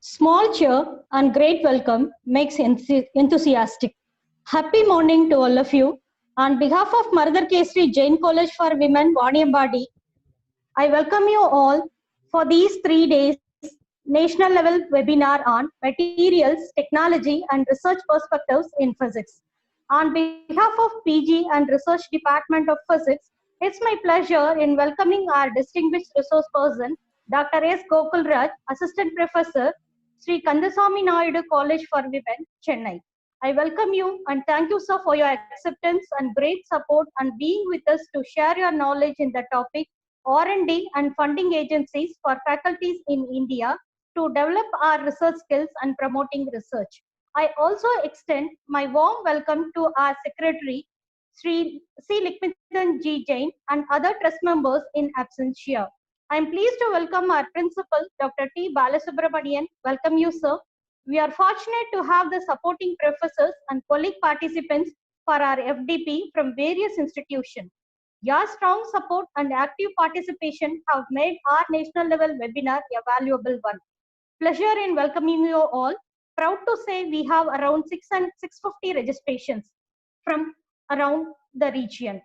Small cheer and great welcome makes enthusiastic. Happy morning to all of you. On behalf of Mother Kesri Jain College for Women, Vaniambadi, I welcome you all for these 3 days national level webinar on materials, technology and research perspectives in physics. On behalf of PG and Research Department of Physics, it's my pleasure in welcoming our distinguished resource person, Dr. S. Gokul Raj, Assistant Professor, Sri Kandasamy Naidu College for Women, Chennai. I welcome you and thank you, sir, for your acceptance and great support and being with us to share your knowledge in the topic R&D and funding agencies for faculties in India to develop our research skills and promoting research. I also extend my warm welcome to our Secretary, Sri C. Likmithan G. Jain, and other trust members in absentia. I am pleased to welcome our Principal, Dr. T. Balasubramanian. Welcome you, sir. We are fortunate to have the supporting professors and colleague participants for our FDP from various institutions. Your strong support and active participation have made our national level webinar a valuable one. Pleasure in welcoming you all. Proud to say we have around 650 registrations from around the region.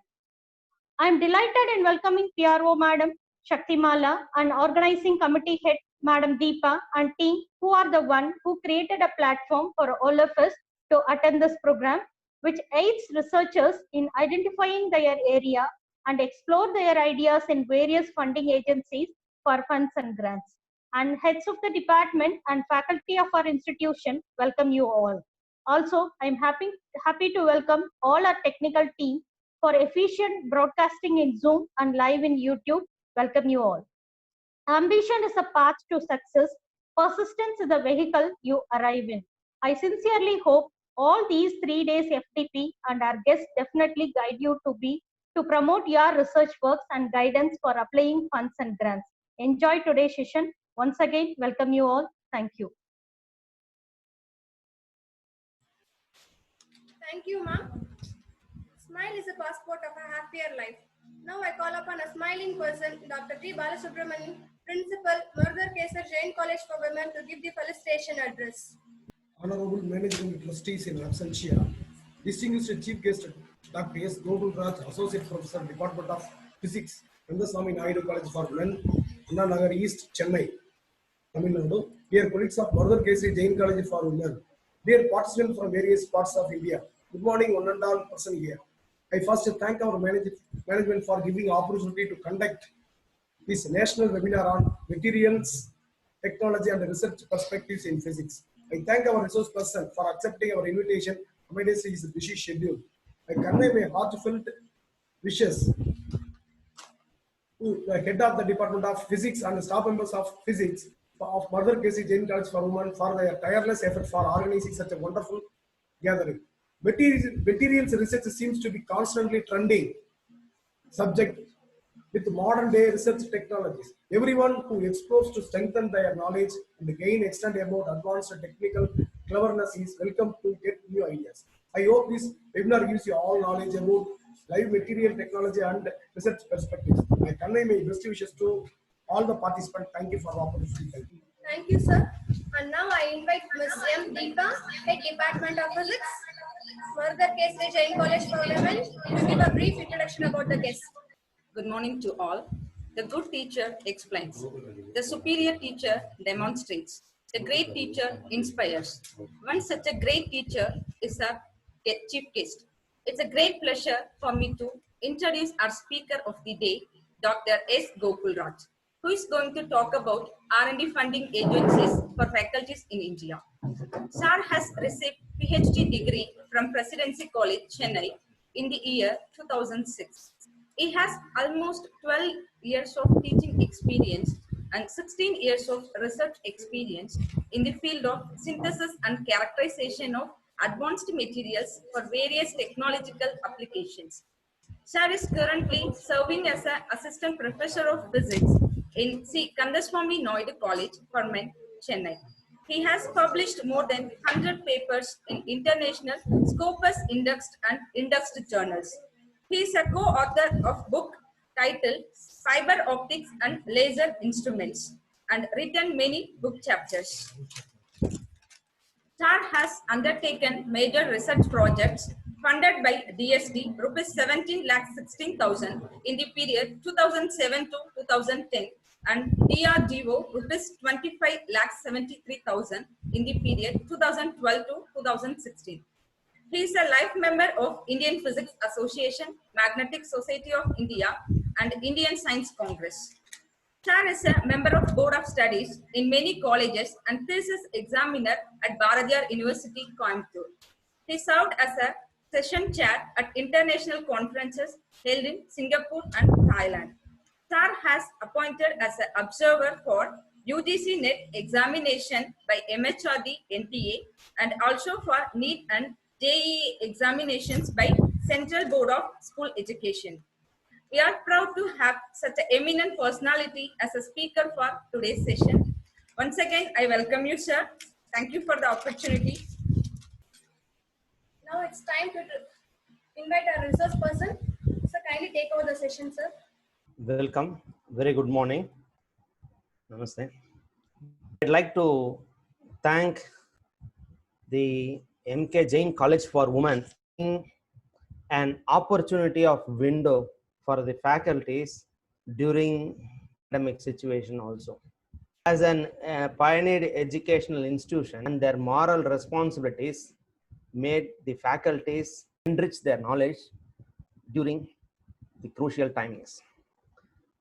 I am delighted in welcoming PRO Madam Shaktimala and organizing committee head Madam Deepa and team who are the one who created a platform for all of us to attend this program, which aids researchers in identifying their area and explore their ideas in various funding agencies for funds and grants. And heads of the department and faculty of our institution welcome you all. Also, I am happy to welcome all our technical team for efficient broadcasting in Zoom and live in YouTube. Welcome you all. Ambition is a path to success. Persistence is the vehicle you arrive in. I sincerely hope all these 3 days FDP and our guests definitely guide you to promote your research works and guidance for applying funds and grants. Enjoy today's session. Once again, welcome you all. Thank you. Thank you, ma'am. Smile is a passport of a happier life. Now I call upon a smiling person, Dr. T. Balasubramanian, Principal, Mother Kesri Jain College for Women, to give the felicitation address. Honorable Managing Trustees in absentia, distinguished Chief Guest Dr. S. Gokul Raj, Associate Professor, Department of Physics, Kandasamy Naidu College for Men, Anna Nagar East, Chennai, Tamil Nadu. Dear colleagues of Mother Kesri Jain College for Women, dear participants from various parts of India, good morning, one and all person here. I first thank our management for giving opportunity to conduct this national webinar on materials, technology and research perspectives in physics. I thank our resource person for accepting our invitation amidst his busy schedule. I convey my heartfelt wishes to the head of the Department of Physics and staff members of Physics of Mother Kesri Jain College for Women for their tireless effort for organizing such a wonderful gathering. Materials research seems to be constantly trending subject with modern day research technologies. Everyone who explores to strengthen their knowledge and gain extent about advanced technical cleverness is welcome to get new ideas. I hope this webinar gives you all knowledge about live material technology and research perspectives. I convey my best wishes to all the participants. Thank you for the opportunity. Thank you. Thank you, sir. And now I invite Ms. M. Deepa, Head Department of Physics, Mother Kesri Jain College for Women, to give a brief introduction about the guest. Good morning to all. The good teacher explains. The superior teacher demonstrates. The great teacher inspires. One such a great teacher is our chief guest. It's a great pleasure for me to introduce our speaker of the day, Dr. S. Gokul Raj, who is going to talk about R&D funding agencies for faculties in India. Sir has received PhD degree from Presidency College, Chennai in the year 2006. He has almost 12 years of teaching experience and 16 years of research experience in the field of synthesis and characterization of advanced materials for various technological applications. Sir is currently serving as an assistant professor of physics in C. Kandasamy Naidu College for Men, Chennai. He has published more than 100 papers in international Scopus indexed and indexed journals. He is a co-author of book titled Fiber Optics and Laser Instruments. and written many book chapters. STAR has undertaken major research projects funded by DSD rupees 17,16,000 in the period 2007 to 2010 and DRDO rupees 25,73,000 in the period 2012 to 2016. He is a life member of Indian Physics Association, Magnetic Society of India and Indian Science Congress. Star is a member of Board of Studies in many colleges and thesis examiner at Bharatiyar University, Coimbatore. He served as a session chair at international conferences held in Singapore and Thailand. Star has appointed as an observer for UGC NET examination by MHRD NTA and also for NEET and JEE examinations by Central Board of School Education. We are proud to have such an eminent personality as a speaker for today's session. Once again, I welcome you, sir. Thank you for the opportunity. Now it's time to invite our resource person. So kindly take over the session, sir. Welcome. Very good morning. Namaste. I'd like to thank the MK Jain College for Women in an opportunity of window for the faculties during pandemic situation also. As an pioneered educational institution, and their moral responsibilities made the faculties enrich their knowledge during the crucial timings.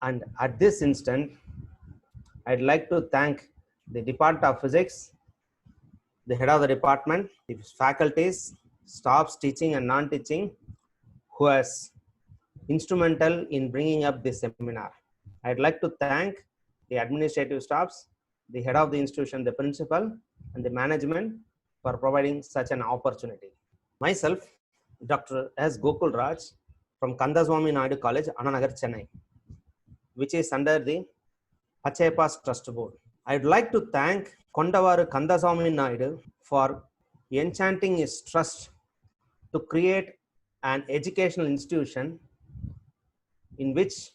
And at this instant, I'd like to thank the Department of Physics, the head of the department, the faculties, staffs teaching and non-teaching, who has instrumental in bringing up this seminar. I'd like to thank the administrative staffs, the head of the institution, the principal, and the management for providing such an opportunity. Myself, Dr. S. Gokul Raj from Kandaswamy Naidu College, Anna Nagar, Chennai, which is under the Pachayappa's Trust Board. I'd like to thank Kondavaru Kandaswamy Naidu for enchanting his trust to create an educational institution in which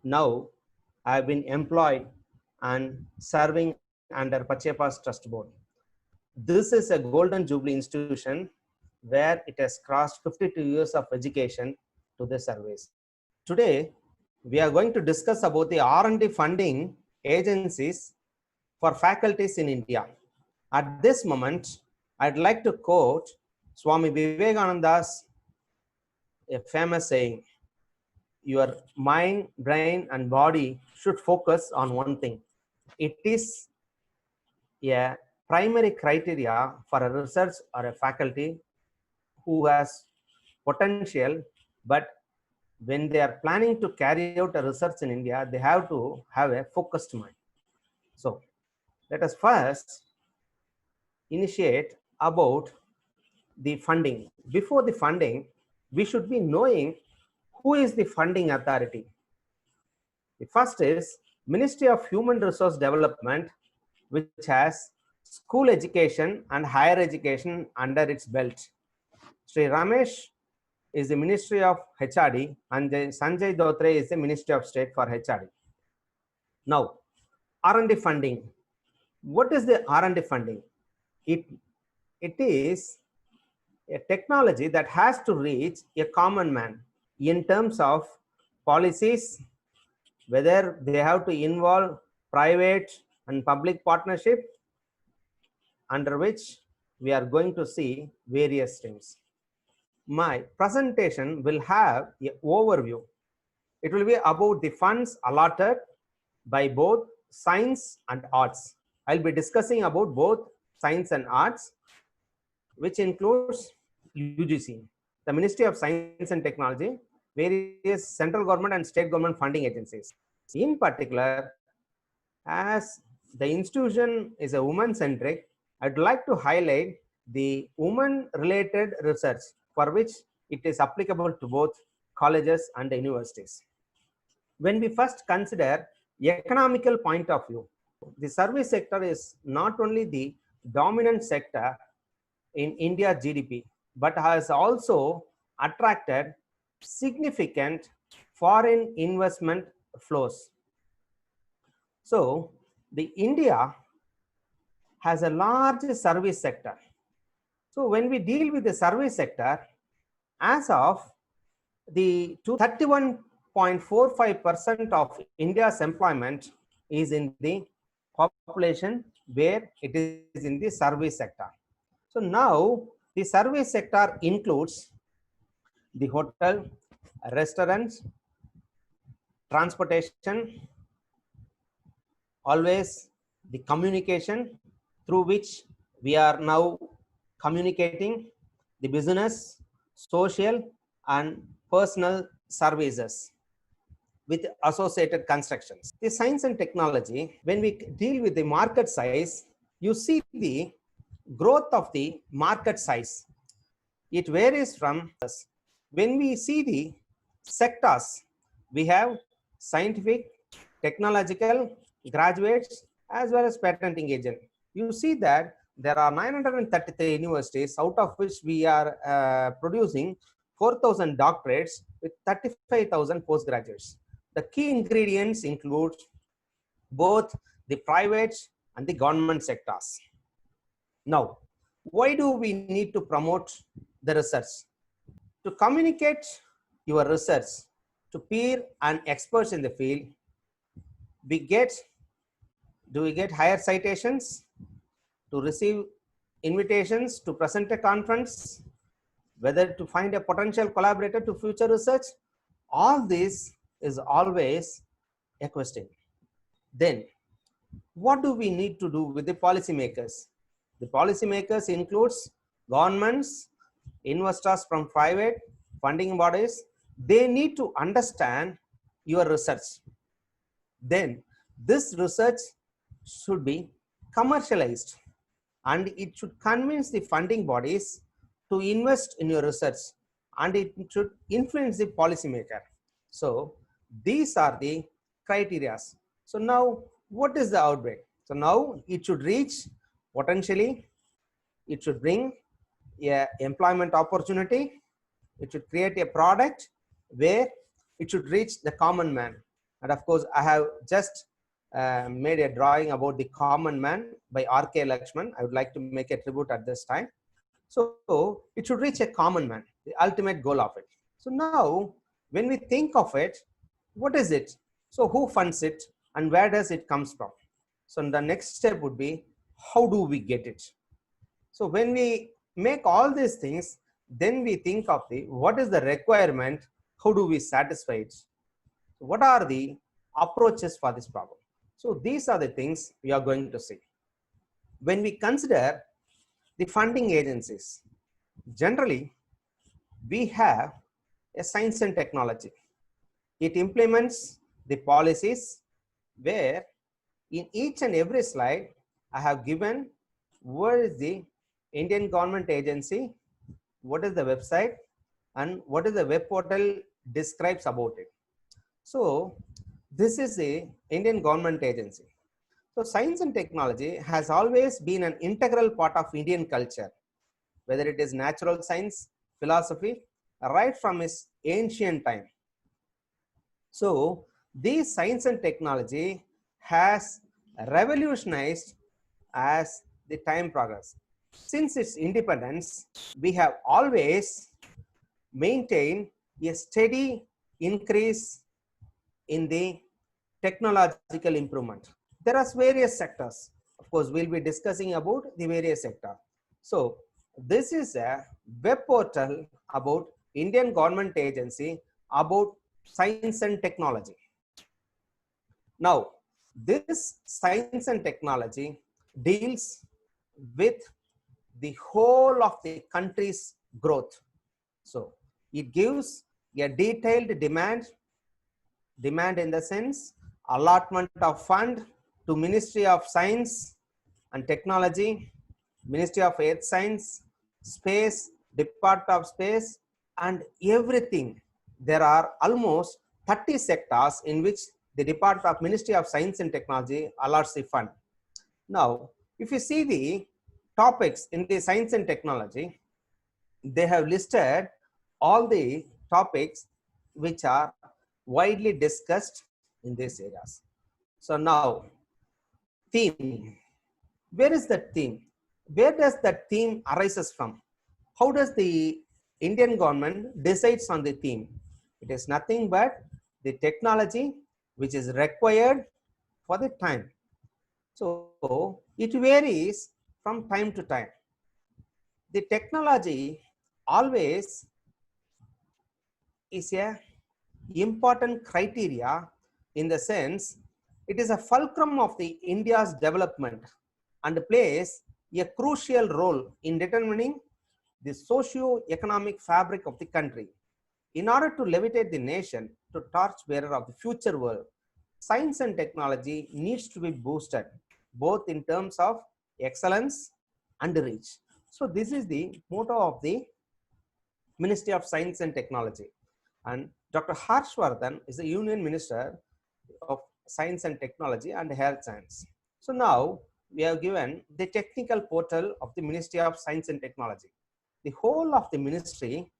now I have been employed and serving under Pachayappa's Trust Board. This is a golden jubilee institution where it has crossed 52 years of education to the service. Today, we are going to discuss about the R&D funding agencies for faculties in India. At this moment, I'd like to quote Swami Vivekananda's a famous saying, your mind, brain, and body should focus on one thing. It is a primary criteria for a research or a faculty who has potential, but when they are planning to carry out a research in India, they have to have a focused mind. So let us first initiate about the funding. Before the funding, we should be knowing who is the funding authority. The first is Ministry of Human Resource Development, which has school education and higher education under its belt. Sri Ramesh is the Ministry of HRD and Sanjay Dhotre is the Ministry of State for HRD. Now, R&D funding. What is the R&D funding? It is a technology that has to reach a common man in terms of policies, whether they have to involve private and public partnership, under which we are going to see various streams. My presentation will have an overview. It will be about the funds allotted by both science and arts. I'll be discussing about both science and arts, which includes UGC, the Ministry of Science and Technology, various central government and state government funding agencies. In particular, as the institution is a woman-centric, I'd like to highlight the women-related research for which it is applicable to both colleges and universities. When we first consider economical point of view, the service sector is not only the dominant sector in India GDP, but has also attracted significant foreign investment flows. So the India has a large service sector. So when we deal with the service sector, as of the 31.45% of India's employment is in the population where it is in the service sector. So now the service sector includes the hotel, restaurants, transportation, always the communication through which we are now communicating, the business, social and personal services with associated constructions. The science and technology, when we deal with the market size, you see the growth of the market size. It varies from us. When we see the sectors, we have scientific, technological, graduates, as well as patenting agent. You see that there are 933 universities, out of which we are producing 4,000 doctorates with 35,000 postgraduates. The key ingredients include both the private and the government sectors. Now, why do we need to promote the research? To communicate your research to peer and experts in the field, do we get higher citations, to receive invitations to present a conference, whether to find a potential collaborator to future research? All this is always a question. Then, what do we need to do with the policymakers? The policymakers includes governments, investors from private, funding bodies. They need to understand your research. Then this research should be commercialized and it should convince the funding bodies to invest in your research, and it should influence the policymaker. So these are the criteria. So now what is the outbreak? So now it should reach potentially, it should bring a employment opportunity, it should create a product where it should reach the common man. And of course, I have just made a drawing about the common man by R.K. Lakshman. I would like to make a tribute at this time. So it should reach a common man, the ultimate goal of it. So now, when we think of it, what is it? So who funds it and where does it comes from? So the next step would be, how do we get it? So when we make all these things, then we think of the what is the requirement, how do we satisfy it? So what are the approaches for this problem? So these are the things we are going to see. When we consider the funding agencies, generally we have a science and technology. It implements the policies where in each and every slide I have given what is the Indian government agency, what is the website, and what is the web portal describes about it. So this is the Indian government agency. So science and technology has always been an integral part of Indian culture, whether it is natural science, philosophy, right from its ancient time. So this science and technology has revolutionized as the time progress. Since its independence, we have always maintained a steady increase in the technological improvement. There are various sectors. Of course, we'll be discussing about the various sectors. So this is a web portal about Indian government agency about science and technology. Now, this science and technology deals with the whole of the country's growth. So it gives a detailed demand in the sense allotment of fund to Ministry of Science and Technology, Ministry of Earth Science, Space, Department of Space, and everything. There are almost 30 sectors in which the Department of Ministry of Science and Technology allots the fund. Now, if you see the topics in the science and technology, they have listed all the topics which are widely discussed in these areas. So now, theme. Where is that theme? Where does that theme arises from? How does the Indian government decides on the theme? It is nothing but the technology which is required for the time. So it varies from time to time. The technology always is a important criteria, in the sense it is a fulcrum of the India's development and plays a crucial role in determining the socio-economic fabric of the country. In order to levitate the nation to torchbearer of the future world, science and technology needs to be boosted, both in terms of excellence and reach. So this is the motto of the Ministry of Science and Technology. And Dr. Harshvardhan is the Union Minister of Science and Technology and Health Science. So now we have given the technical portal of the Ministry of Science and Technology. The whole of the ministry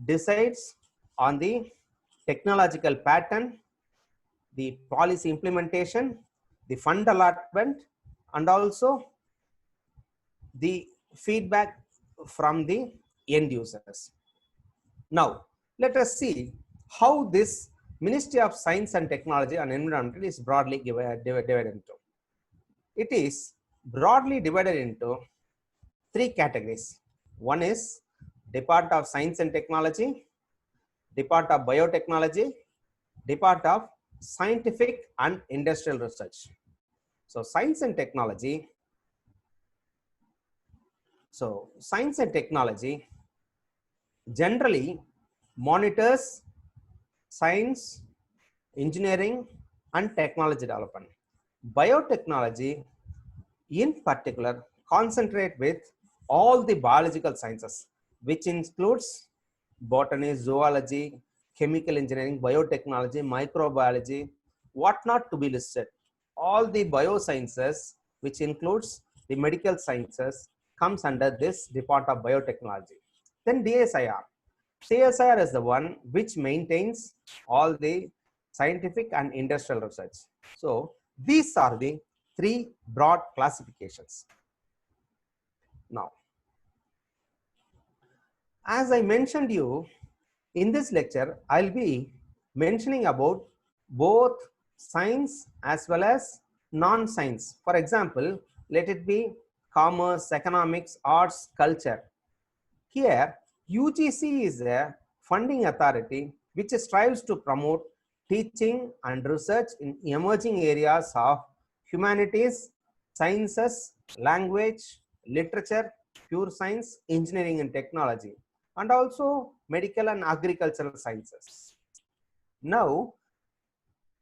decides on the technological pattern, the policy implementation, the fund allotment, and also the feedback from the end users. Now, let us see how this Ministry of Science and Technology and Environment is broadly divided into. It is broadly divided into three categories. One is Department of Science and Technology, Department of Biotechnology, Department of Scientific and Industrial Research. So science and technology. So science and technology generally monitors science, engineering, and technology development. Biotechnology in particular concentrate with all the biological sciences, which includes botany, zoology, chemical engineering, biotechnology, microbiology, what not to be listed. All the biosciences, which includes the medical sciences, comes under this Department of Biotechnology. Then DSIR. CSIR is the one which maintains all the scientific and industrial research. So these are the three broad classifications. Now, as I mentioned you, in this lecture, I'll be mentioning about both science as well as non-science. For example, let it be commerce, economics, arts, culture. Here, UGC is a funding authority which strives to promote teaching and research in emerging areas of humanities, sciences, language, literature, pure science, engineering and technology, and also medical and agricultural sciences. Now,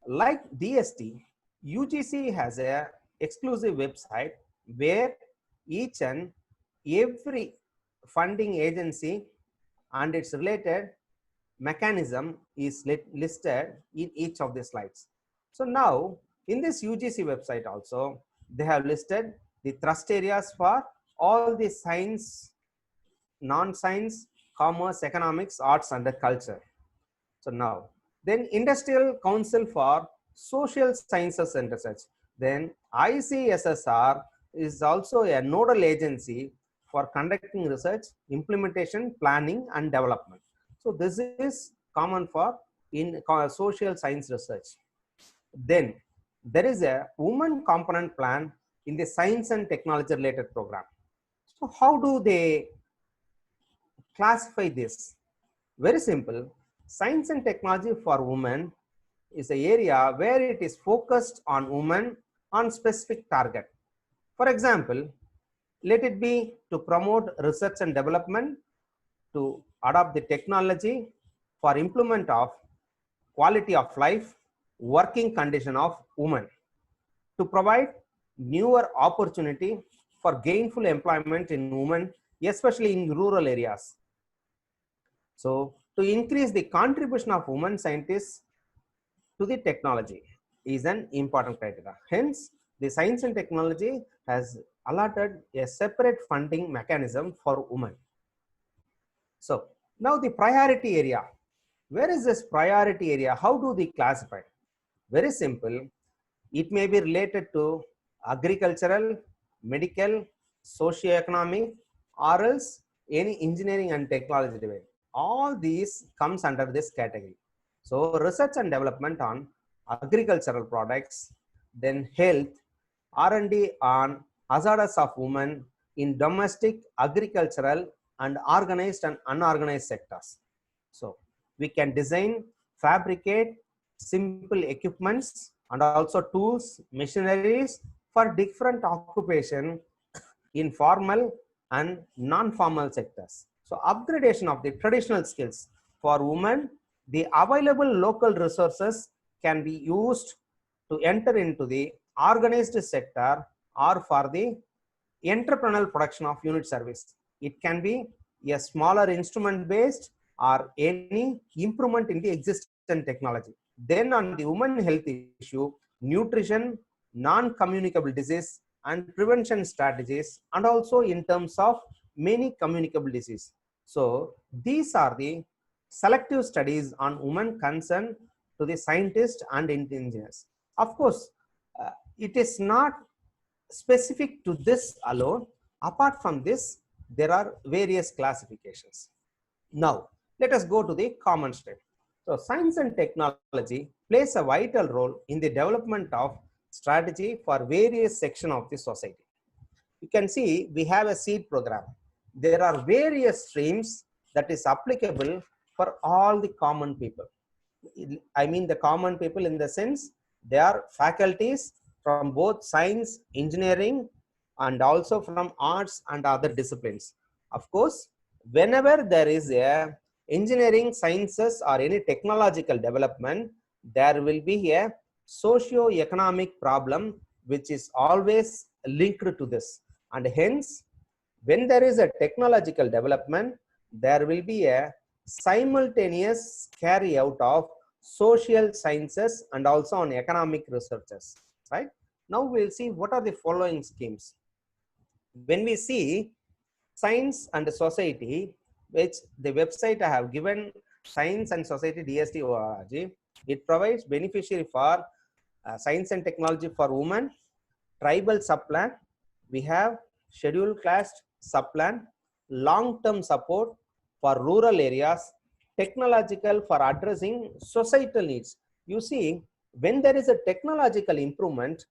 like DST, UGC has an exclusive website where each and every funding agency and its related mechanism is listed in each of the slides. So now in this UGC website also, they have listed the thrust areas for all the science, non-science, commerce, economics, arts and the culture. So now, then Industrial Council for Social Sciences and Research. Then ICSSR is also a nodal agency for conducting research, implementation, planning and development. So this is common for in social science research. Then there is a women component plan in the science and technology related program. So how do they classify this? Very simple. Science and technology for women is an area where it is focused on women on specific target. For example, let it be to promote research and development, to adopt the technology for improvement of quality of life, working condition of women, to provide newer opportunity for gainful employment in women, especially in rural areas. So to increase the contribution of women scientists to the technology is an important criteria. Hence, the science and technology has allotted a separate funding mechanism for women. So now the priority area. Where is this priority area? How do they classify? Very simple. It may be related to agricultural, medical, socio-economic, or else any engineering and technology domain. All these comes under this category. So research and development on agricultural products, then health, R&D on hazards of women in domestic, agricultural, and organized and unorganized sectors. So we can design, fabricate simple equipments and also tools, machineries for different occupation in formal and non-formal sectors. So upgradation of the traditional skills for women, the available local resources can be used to enter into the organized sector or for the entrepreneurial production of unit service. It can be a smaller instrument based or any improvement in the existing technology. Then on the women health issue, nutrition, non-communicable disease and prevention strategies, and also in terms of many communicable disease. So these are the selective studies on women concerned to the scientists and engineers. Of course, it is not specific to this alone. Apart from this, there are various classifications. Now, let us go to the common stream. So, science and technology plays a vital role in the development of strategy for various sections of the society. You can see we have a seed program. There are various streams that is applicable for all the common people. I mean the common people in the sense they are faculties from both science, engineering, and also from arts and other disciplines. Of course, whenever there is a engineering, sciences, or any technological development, there will be a socio-economic problem which is always linked to this. And hence, when there is a technological development, there will be a simultaneous carry out of social sciences and also on economic researches, right? Now we'll see what are the following schemes. When we see science and society, which the website I have given, science and society DST.org, it provides beneficiary for science and technology for women, tribal subplan, we have scheduled caste subplan, long-term support for rural areas, technological for addressing societal needs. You see, when there is a technological improvement,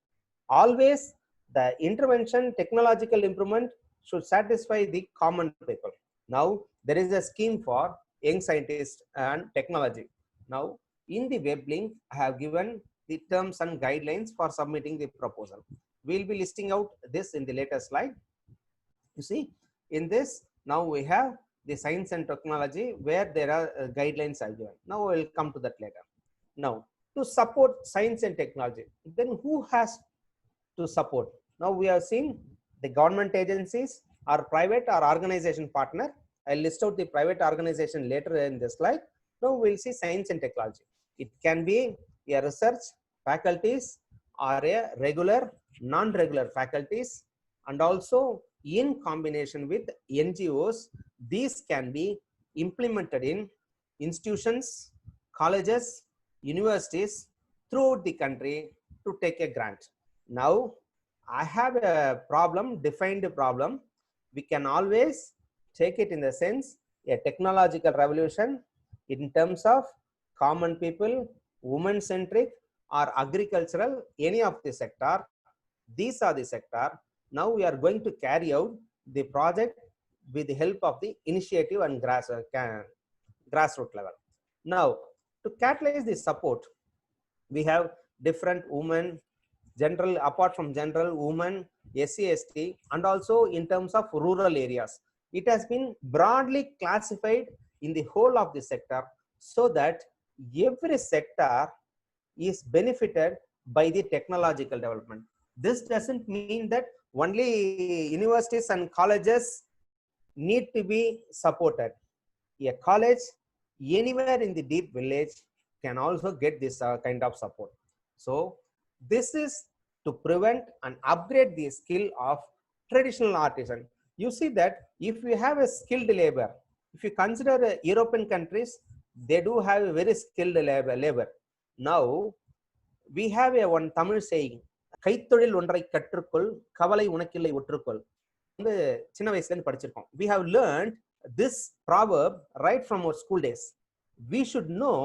always the intervention, technological improvement should satisfy the common people. Now, there is a scheme for young scientists and technology. Now, in the web link, I have given the terms and guidelines for submitting the proposal. We'll be listing out this in the later slide. You see, in this, now we have the science and technology where there are guidelines are given. Now we'll come to that later. Now, to support science and technology, then who has to support? Now we have seen the government agencies or private or organization partner. I'll list out the private organization later in this slide. Now we'll see science and technology. It can be a research faculties or a regular, non-regular faculties, and also in combination with NGOs, these can be implemented in institutions, colleges, universities throughout the country to take a grant. Now, I have a problem, defined problem. We can always take it in the sense a technological revolution in terms of common people, women-centric or agricultural, any of the sector. These are the sector. Now we are going to carry out the project with the help of the initiative and grassroots level. Now, to catalyze the support, we have different women, general, apart from general, women, SC, ST, and also in terms of rural areas. It has been broadly classified in the whole of the sector so that every sector is benefited by the technological development. This doesn't mean that only universities and colleges need to be supported. A college anywhere in the deep village can also get this kind of support. So this is to prevent and upgrade the skill of traditional artisan. You see that if we have a skilled labor, if you consider European countries, they do have a very skilled labor. Now, we have a one Tamil saying, கைத்தொழில் ஒன்றை கற்றுக்கொள் கவலை உனக்கில்லை ஒற்றுக்கொள். வந்து சின்ன வயசுல இருந்து படிச்சிருக்கோம். We have learned this proverb right from our school days. We should know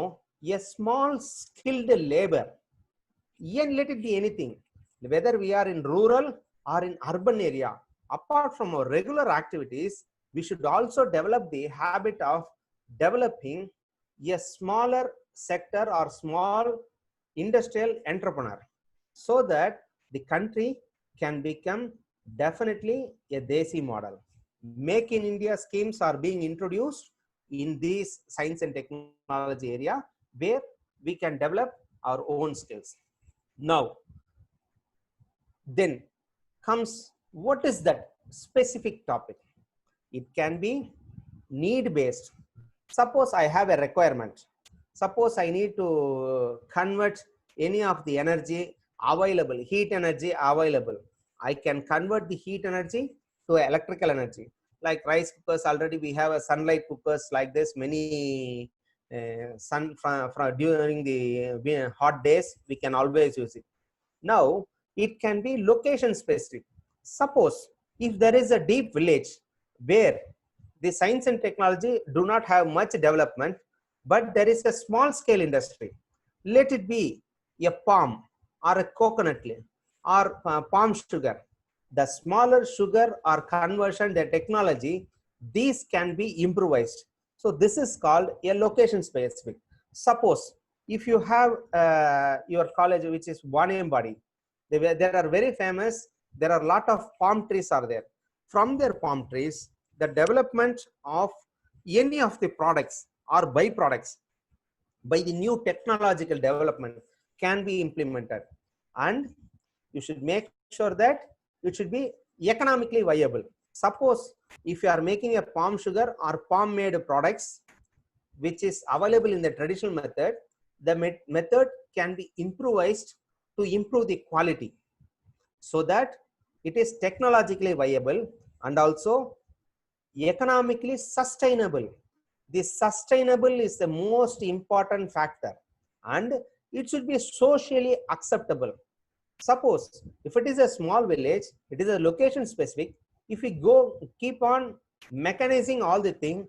a small skilled labor, and let it be anything, whether we are in rural or in urban area. Apart from our regular activities, we should also develop the habit of developing a smaller sector or small industrial entrepreneur, so that the country can become definitely a Desi model. Make in India schemes are being introduced in this science and technology area where we can develop our own skills. Now, then comes, what is that specific topic? It can be need based. Suppose I have a requirement. Suppose I need to convert any of the energy available, heat energy available. I can convert the heat energy to electrical energy. Like rice cookers, already we have a sunlight cookers like this. Many during the hot days, we can always use it. Now, it can be location specific. Suppose if there is a deep village where the science and technology do not have much development, but there is a small scale industry. Let it be a palm or a coconut or palm sugar. The smaller sugar or conversion, the technology, these can be improvised. So this is called a location specific. Suppose if you have your college, which is Waniyambadi, there are very famous, there are a lot of palm trees are there. From their palm trees, the development of any of the products or byproducts by the new technological development can be implemented, and you should make sure that it should be economically viable. Suppose if you are making a palm sugar or palm made products which is available in the traditional method, the method can be improvised to improve the quality so that it is technologically viable and also economically sustainable. The sustainable is the most important factor, and it should be socially acceptable. Suppose if it is a small village, it is a location specific. If we go keep on mechanizing all the thing,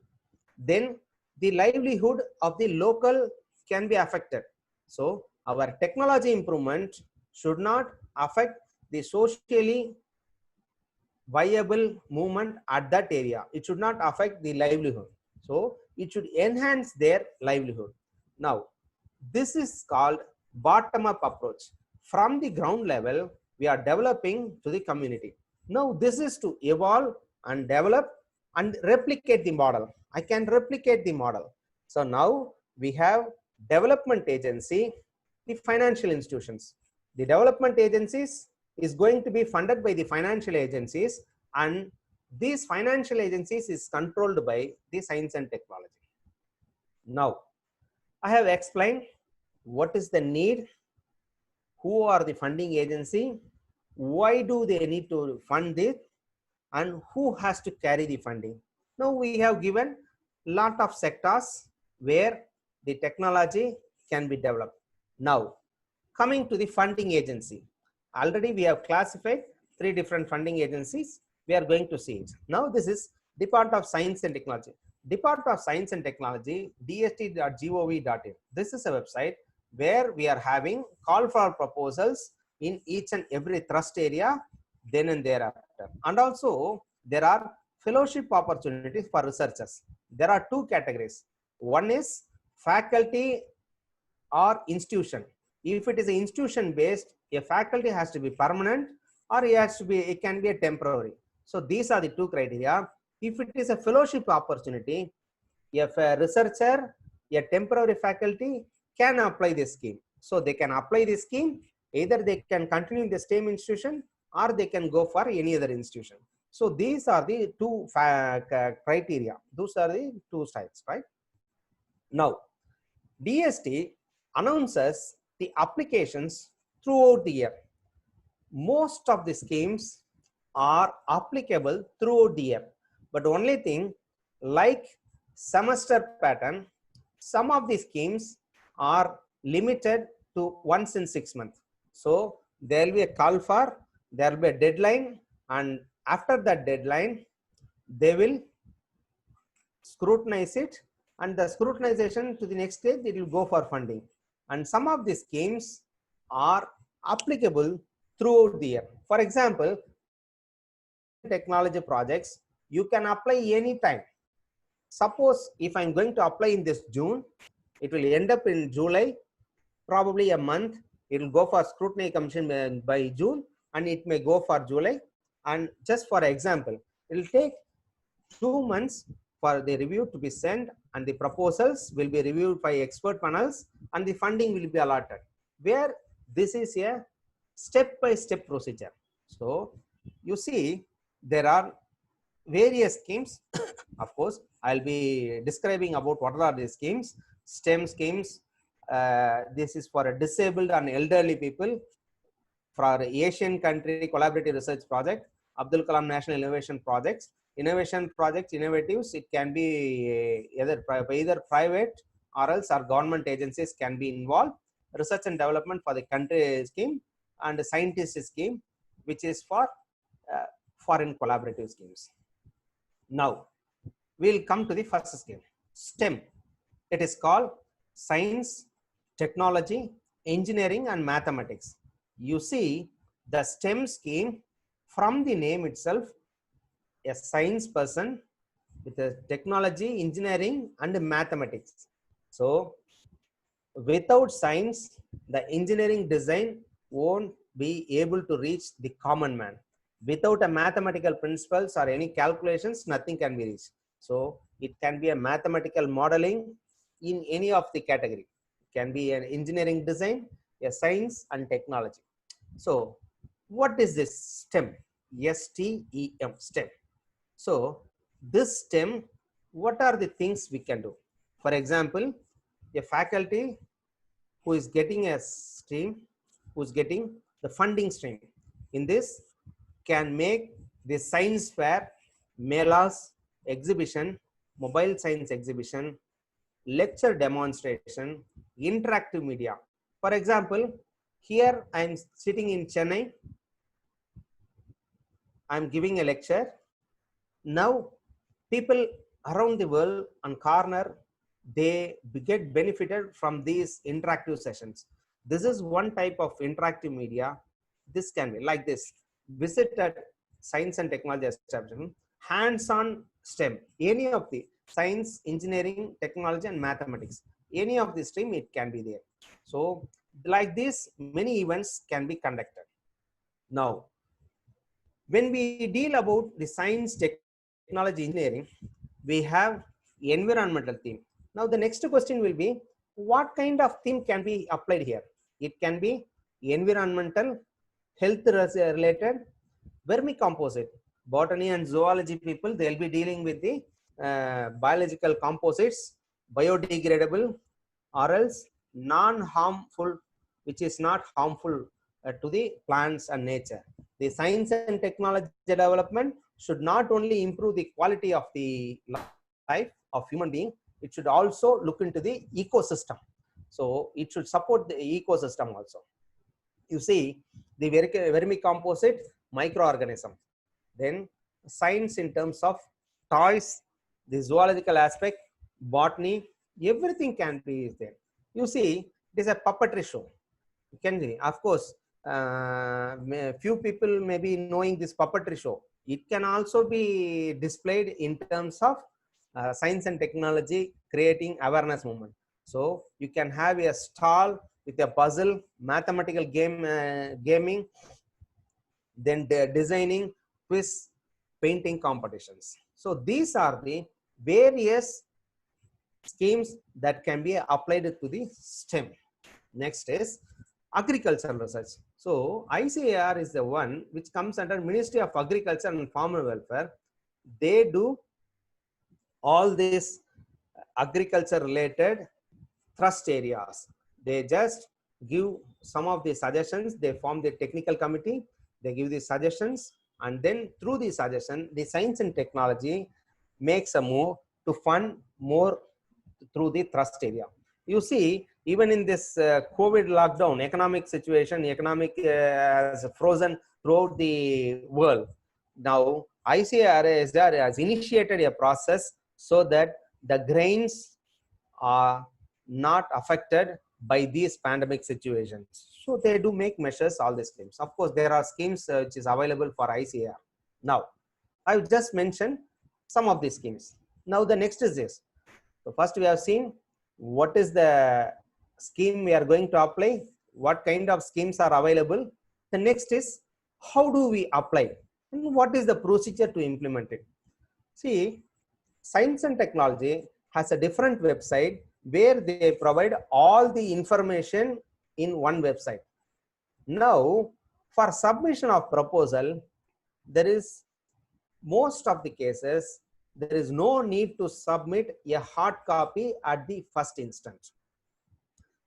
then the livelihood of the local can be affected. So our technology improvement should not affect the socially viable movement at that area. It should not affect the livelihood. So it should enhance their livelihood. Now, this is called bottom-up approach. From the ground level, we are developing to the community. Now, this is to evolve and develop and replicate the model. I can replicate the model. So now we have development agency, the financial institutions. The development agencies is going to be funded by the financial agencies, and these financial agencies is controlled by the science and technology. Now, I have explained what is the need, who are the funding agency, why do they need to fund it, and who has to carry the funding. Now we have given lot of sectors where the technology can be developed. Now, coming to the funding agency, already we have classified 3 different funding agencies. We are going to see it. Now this is Department of Science and Technology. Department of Science and Technology, dst.gov.in. This is a website where we are having call for proposals in each and every thrust area, then and thereafter. And also there are fellowship opportunities for researchers. There are 2 categories. One is faculty or institution. If it is an institution based, a faculty has to be permanent or it can be a temporary. So these are the 2 criteria. If it is a fellowship opportunity, if a researcher, a temporary faculty can apply this scheme. So they can apply this scheme, either they can continue in the same institution or they can go for any other institution. So these are the 2 criteria. Those are the 2 styles, right? Now, DST announces the applications throughout the year. Most of the schemes are applicable throughout the year, but only thing, like semester pattern, some of the schemes are limited to once in 6 months. So there will be a call for, there will be a deadline, and after that deadline, they will scrutinize it, and the scrutinization to the next stage, it will go for funding. And some of these schemes are applicable throughout the year. For example, technology projects, you can apply anytime. Suppose if I'm going to apply in this June, it will end up in July, probably a month. It will go for scrutiny commission by June, and it may go for July. And just for example, it will take 2 months for the review to be sent, and the proposals will be reviewed by expert panels, and the funding will be allotted. Where this is a step-by-step procedure. So you see, there are various schemes. Of course, I'll be describing about what are the schemes. STEM schemes. This is for a disabled and elderly people. For Asian country collaborative research project, Abdul Kalam National Innovation Projects. Innovation projects, innovatives, it can be either private or else our government agencies can be involved. Research and development for the country scheme, and the scientist scheme, which is for foreign collaborative schemes. Now, we'll come to the first scheme, STEM. It is called Science, Technology, Engineering and Mathematics. You see, the STEM scheme, from the name itself, a science person with a technology, engineering and mathematics. So without science, the engineering design won't be able to reach the common man. Without a mathematical principles or any calculations, nothing can be reached. So it can be a mathematical modeling in any of the category. It can be an engineering design, a science and technology. So what is this STEM? STEM, STEM. So this STEM, what are the things we can do? For example, a faculty who is getting a stream, who is getting the funding stream, in this can make the science fair, melas, exhibition, mobile science exhibition, lecture demonstration, interactive media. For example, here I am sitting in Chennai, I am giving a lecture. Now people around the world and corner, they get benefited from these interactive sessions. This is one type of interactive media. This can be like this: visit at science and technology establishment, hands-on STEM, any of the science, engineering, technology and mathematics, any of the stream, it can be there. So like this, many events can be conducted. Now, when we deal about the science, technology, engineering, we have environmental theme. Now the next question will be, what kind of theme can be applied here? It can be environmental, health related, vermicomposite. Botany and zoology people, they'll be dealing with the biological composites, biodegradable or else non-harmful, which is not harmful to the plants and nature. The science and technology development should not only improve the quality of the life of human being, it should also look into the ecosystem. So it should support the ecosystem also. You see, the vermicomposite microorganism, then science in terms of toys, the zoological aspect, botany, everything can be there. You see, it is a puppetry show. You can see, of course, few people may be knowing this puppetry show. It can also be displayed in terms of science and technology, creating awareness movement. So you can have a stall with a puzzle, mathematical gaming, then designing, quiz, painting competitions. So these are the various schemes that can be applied to the STEM. Next is agricultural research. So ICAR is the one which comes under Ministry of Agriculture and Farmer Welfare. They do all these agriculture related thrust areas. They just give some of the suggestions. They form the technical committee. They give the suggestions, and then through the suggestion, the science and technology makes a move to fund more through the thrust area. You see, Even in this COVID lockdown, economic situation, economic has frozen throughout the world. Now, ICAR has initiated a process so that the grains are not affected by these pandemic situations. So they do make measures, all these schemes. Of course, there are schemes which is available for ICAR. Now, I've just mentioned some of these schemes. Now the next is this. So first we have seen what is the scheme we are going to apply, what kind of schemes are available. The next is how do we apply and what is the procedure to implement it. See, Science and Technology has a different website where they provide all the information in one website. Now, for submission of proposal, there is most of the cases, there is no need to submit a hard copy at the first instance.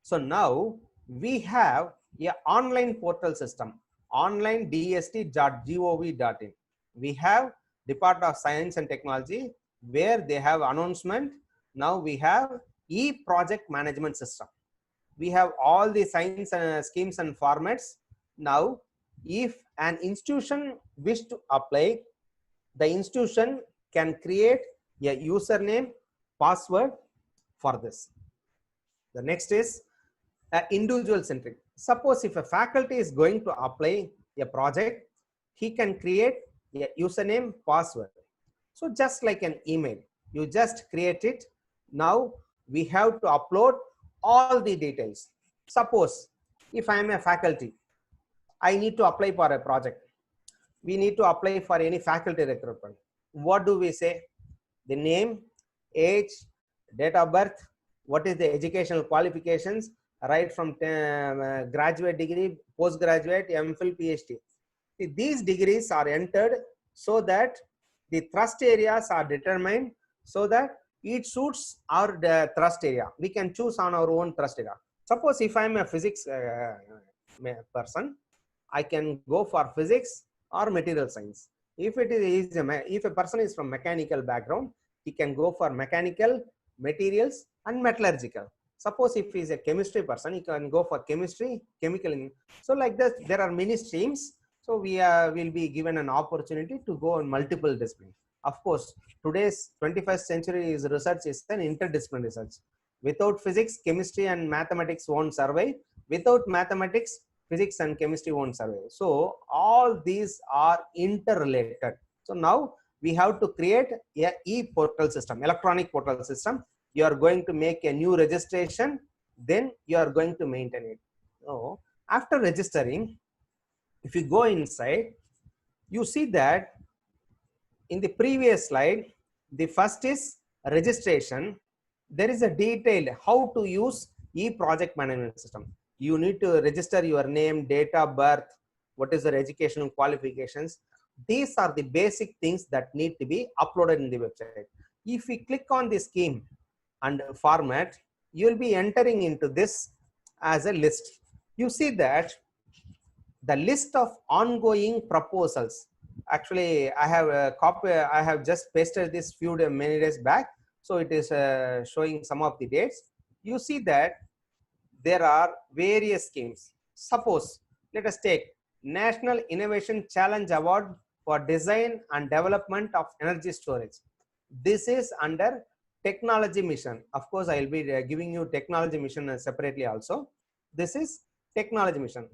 So now we have a online portal system, onlinedst.gov.in. We have Department of Science and Technology where they have announcement. Now we have e-project management system. We have all the science schemes and formats. Now, if an institution wish to apply, the institution can create a username, password for this. The next is individual centric. Suppose if a faculty is going to apply a project, he can create a username, password. So just like an email, you just create it. Now we have to upload all the details. Suppose if I am a faculty, I need to apply for a project. We need to apply for any faculty recruitment. What do we say? The name, age, date of birth, what is the educational qualifications, right from graduate degree, postgraduate, MPhil, PhD. These degrees are entered so that the thrust areas are determined so that it suits our thrust area. We can choose on our own thrust area. Suppose if I am a physics person, I can go for physics or material science. If it is if a person is from mechanical background, he can go for mechanical, materials and metallurgical. Suppose if he is a chemistry person, he can go for chemistry, chemical. So like that, there are many streams. So we will be given an opportunity to go on multiple disciplines. Of course, today's 21st century research is an interdisciplinary research. Without physics, chemistry and mathematics won't survive. Without mathematics, physics and chemistry won't survive. So all these are interrelated. So now we have to create a e-portal system, electronic portal system. You are going to make a new registration, then you are going to maintain it. So after registering, if you go inside, you see that in the previous slide, the first is registration. There is a detailed how to use e-project management system. You need to register your name, date of birth, what is your educational qualifications. These are the basic things that need to be uploaded in the website. If we click on the scheme and format, you will be entering into this as a list. You see that the list of ongoing proposals. Actually, I have a copy. I have just pasted this many days back. So it is showing some of the dates. You see that there are various schemes. Suppose, let us take National Innovation Challenge Award for Design and Development of Energy Storage. This is under Technology Mission. Of course, I will be giving you Technology Mission separately also. This is Technology Mission.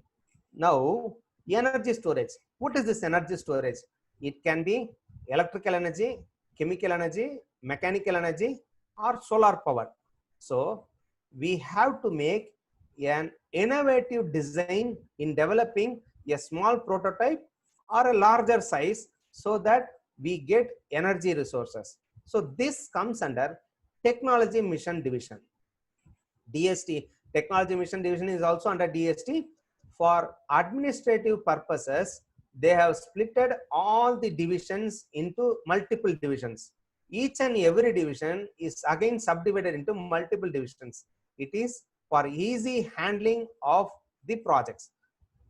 Now, energy storage. What is this energy storage? It can be electrical energy, chemical energy, mechanical energy, or solar power. So we have to make an innovative design in developing a small prototype or a larger size so that we get energy resources. So this comes under Technology Mission Division. DST, Technology Mission Division is also under DST. For administrative purposes, they have splitted all the divisions into multiple divisions. Each and every division is again subdivided into multiple divisions. It is for easy handling of the projects.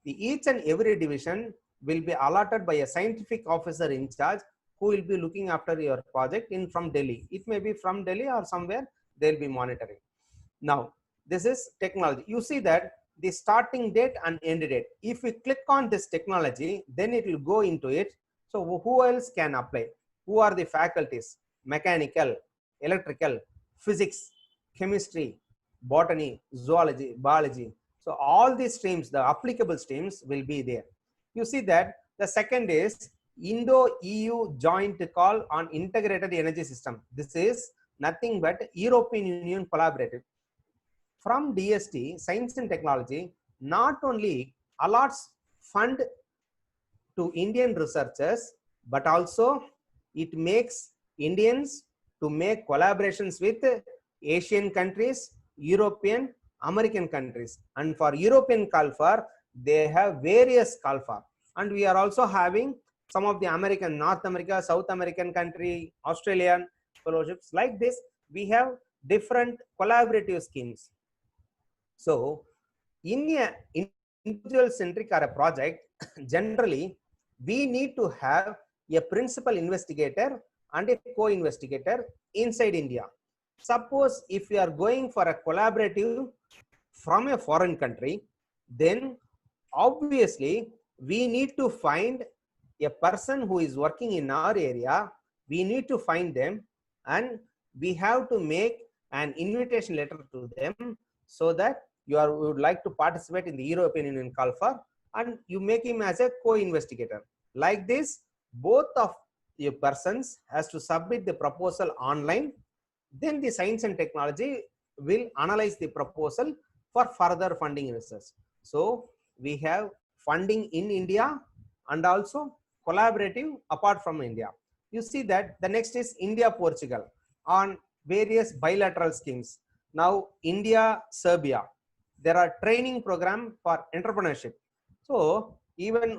Each and every division will be allotted by a scientific officer in charge who will be looking after your project from Delhi. It may be from Delhi or somewhere they will be monitoring. Now, This is technology. You see that the starting date and end date. If we click on this technology, then it will go into it. So who else can apply? Who are the faculties? Mechanical, electrical, physics, chemistry, botany, zoology, biology. So all these streams, the applicable streams will be there. You see that the second is Indo-EU joint call on integrated energy system. This is nothing but European Union collaborative. From DST, Science and Technology, not only allots fund to Indian researchers, but also it makes Indians to make collaborations with Asian countries, European, American countries. And for European CalFAR, they have various CalFAR. And we are also having some of the American, North America, South American country, Australian fellowships. Like this, we have different collaborative schemes. So in a individual centric or a project, generally, we need to have a principal investigator and a co-investigator inside India. Suppose if we are going for a collaborative from a foreign country, then obviously we need to find a person who is working in our area. We need to find them and we have to make an invitation letter to them so that you would like to participate in the European Union CalFAR, and you make him as a co-investigator. Like this, both of your persons has to submit the proposal online. Then the Science and Technology will analyze the proposal for further funding research. So we have funding in India and also collaborative apart from India. You see that the next is India-Portugal on various bilateral schemes. Now India-Serbia, there are training program for entrepreneurship. So even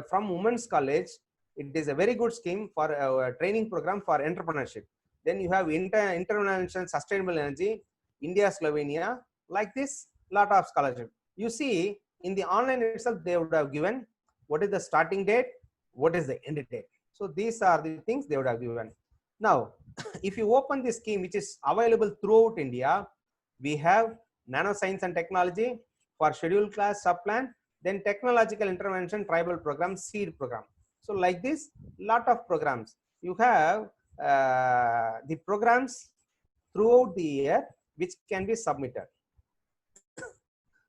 from Women's College, it is a very good scheme for a training program for entrepreneurship. Then you have International Sustainable Energy, India, Slovenia, like this, lot of scholarship. You see in the online itself, they would have given what is the starting date, what is the end date. So these are the things they would have given. Now, if you open this scheme, which is available throughout India, we have Nanoscience and Technology for scheduled class subplan, then Technological Intervention Tribal Program, SEED program. So like this, lot of programs. You have the programs throughout the year which can be submitted.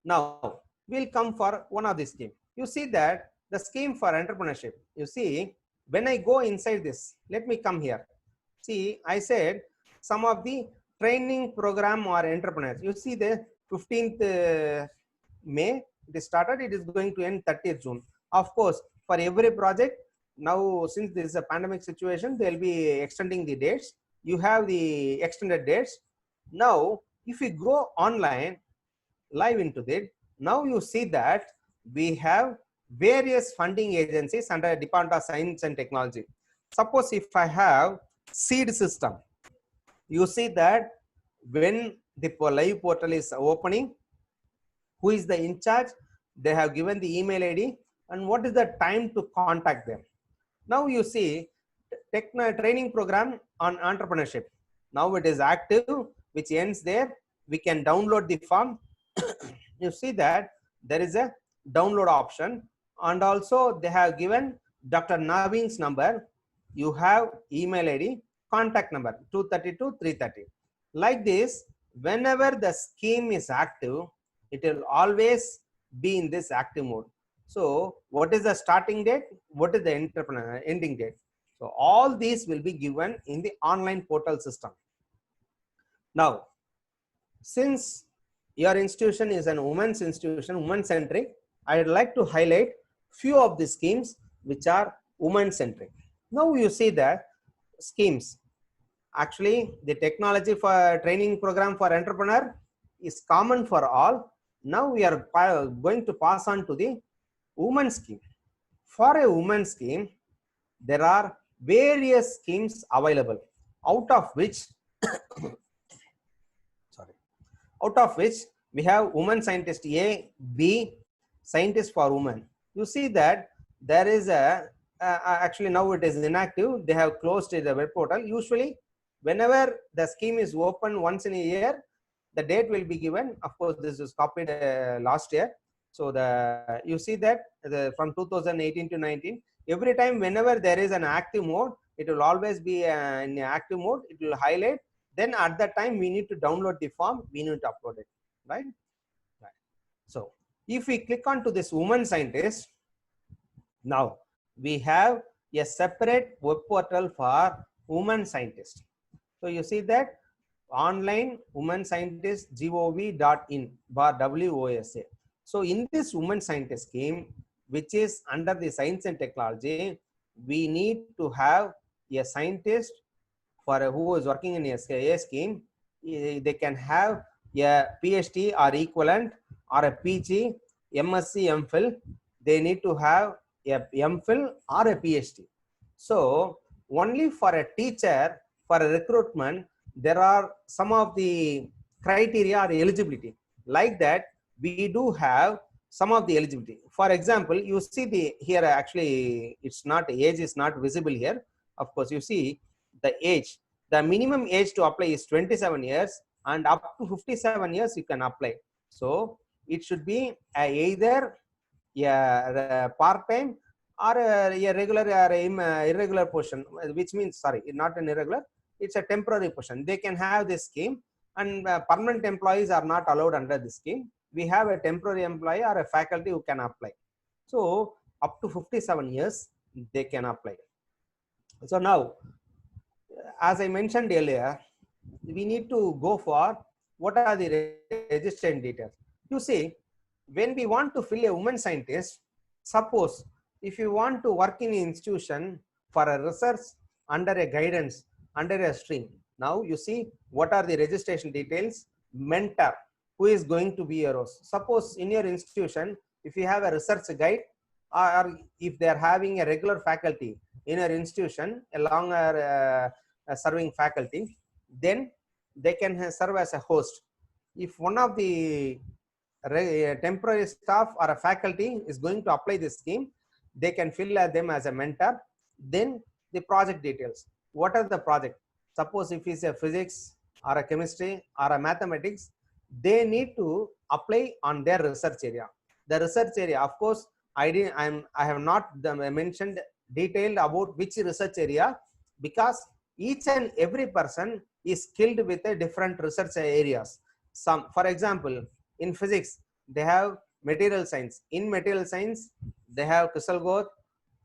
Now, we'll come for one of the scheme. You see that the scheme for entrepreneurship, you see, when I go inside this, let me come here. See, I said some of the training program or entrepreneurs. You see the 15th May, it is started, it is going to end 30th June. Of course, for every project, now since this is a pandemic situation, they'll be extending the dates. You have the extended dates. Now, if you go online, live into it, now you see that we have various funding agencies under Department of Science and Technology. Suppose if I have SEED system, you see that when the live portal is opening, who is the in charge, they have given the email ID and what is the time to contact them. Now you see training program on entrepreneurship. Now it is active, which ends there. We can download the form. You see that there is a download option, and also they have given Dr. Naveen's number. You have email ID, contact number 232 330. Like this, whenever the scheme is active, it will always be in this active mode. So what is the starting date? What is the ending date? So all these will be given in the online portal system. Now, since your institution is an women's institution, women-centric, I would like to highlight few of the schemes which are women-centric. Now you see the schemes. Actually, the technology for training program for entrepreneur is common for all. Now we are going to pass on to the women scheme. For a women scheme, there are various schemes available, out of which we have women scientist A, B, scientist for women. You see that there is a actually now it is inactive. They have closed the web portal. Usually, whenever the scheme is open once in a year, the date will be given. Of course, this is copied last year. So you see that from 2018 to 19, every time whenever there is an active mode, it will always be in active mode. It will highlight. Then at that time, we need to download the form. We need to upload it, right? So if we click on to this woman scientist, now we have a separate web portal for woman scientist. So you see that online woman scientist gov.in /WOSA. So in this woman scientist scheme, which is under the science and technology, we need to have a scientist for who is working in a scheme. They can have a PhD or equivalent or a PG, MSc, MPhil. They need to have a MPhil or a PhD. So only for a teacher, for a recruitment, there are some of the criteria or eligibility. Like that, we do have some of the eligibility. For example, you see the here actually it's not, age is not visible here. Of course, you see the age. The minimum age to apply is 27 years and up to 57 years you can apply. So it should be either a part-time or a regular or irregular portion, which means, sorry, not an irregular, it's a temporary portion. They can have this scheme, and permanent employees are not allowed under this scheme. We have a temporary employee or a faculty who can apply. So up to 57 years, they can apply. So now, as I mentioned earlier, we need to go for what are the registration details. You see, when we want to fill a woman scientist, suppose if you want to work in an institution for a research under a guidance, under a stream, now you see what are the registration details. Mentor, who is going to be your host. Suppose in your institution, if you have a research guide, or if they are having a regular faculty in your institution along serving faculty, then they can serve as a host. If one of the temporary staff or a faculty is going to apply this scheme, they can fill them as a mentor. Then the project details. What are the project? Suppose if it's a physics or a chemistry or a mathematics, they need to apply on their research area. The research area, of course, I have not mentioned detailed about which research area, because each and every person is skilled with a different research areas. Some, for example, in physics, they have material science. In material science, they have crystal growth,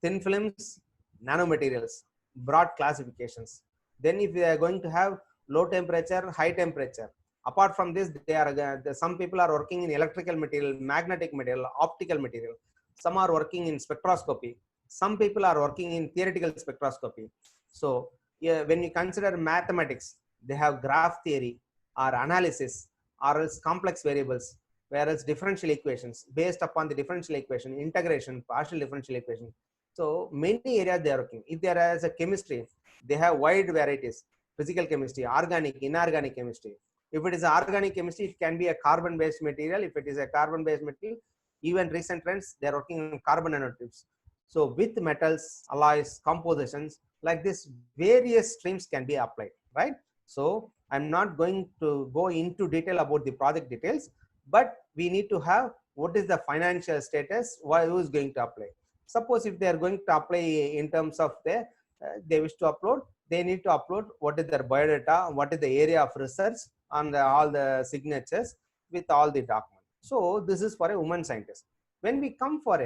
thin films, nanomaterials, broad classifications. Then if they are going to have low temperature, high temperature, apart from this, they are some people are working in electrical material, magnetic material, optical material. Some are working in spectroscopy. Some people are working in theoretical spectroscopy. So yeah, when you consider mathematics, they have graph theory or analysis, or else complex variables, whereas differential equations, based upon the differential equation, integration, partial differential equation. So many areas they are working. If there is a chemistry, they have wide varieties: physical chemistry, organic, inorganic chemistry. If it is organic chemistry, it can be a carbon-based material. If it is a carbon-based material, even recent trends, they are working on carbon nanotubes. So with metals, alloys, compositions, like this, various streams can be applied, right? So I'm not going to go into detail about the project details, but we need to have what is the financial status, who is going to apply. Suppose if they are going to apply in terms of they wish to upload, they need to upload what is their biodata, what is the area of research, and all the signatures with all the documents. So this is for a woman scientist. When we come for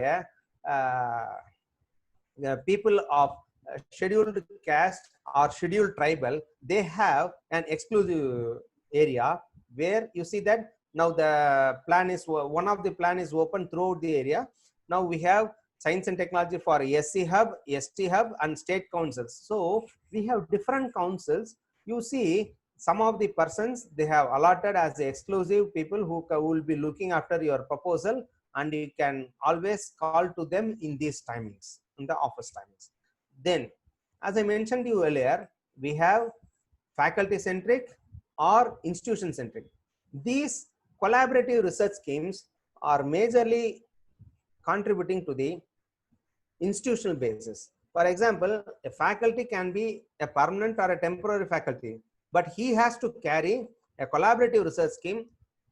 the people of scheduled caste or scheduled tribal, they have an exclusive area where you see that now the plan is, one of the plan is open throughout the area. Now we have science and technology for SC Hub, ST Hub, and state councils. So we have different councils. You see some of the persons they have allotted as exclusive people who will be looking after your proposal, and you can always call to them in these timings, in the office timings. Then, as I mentioned to you earlier, we have faculty centric or institution centric. These collaborative research schemes are majorly contributing to the institutional basis. For example, a faculty can be a permanent or a temporary faculty, but he has to carry a collaborative research scheme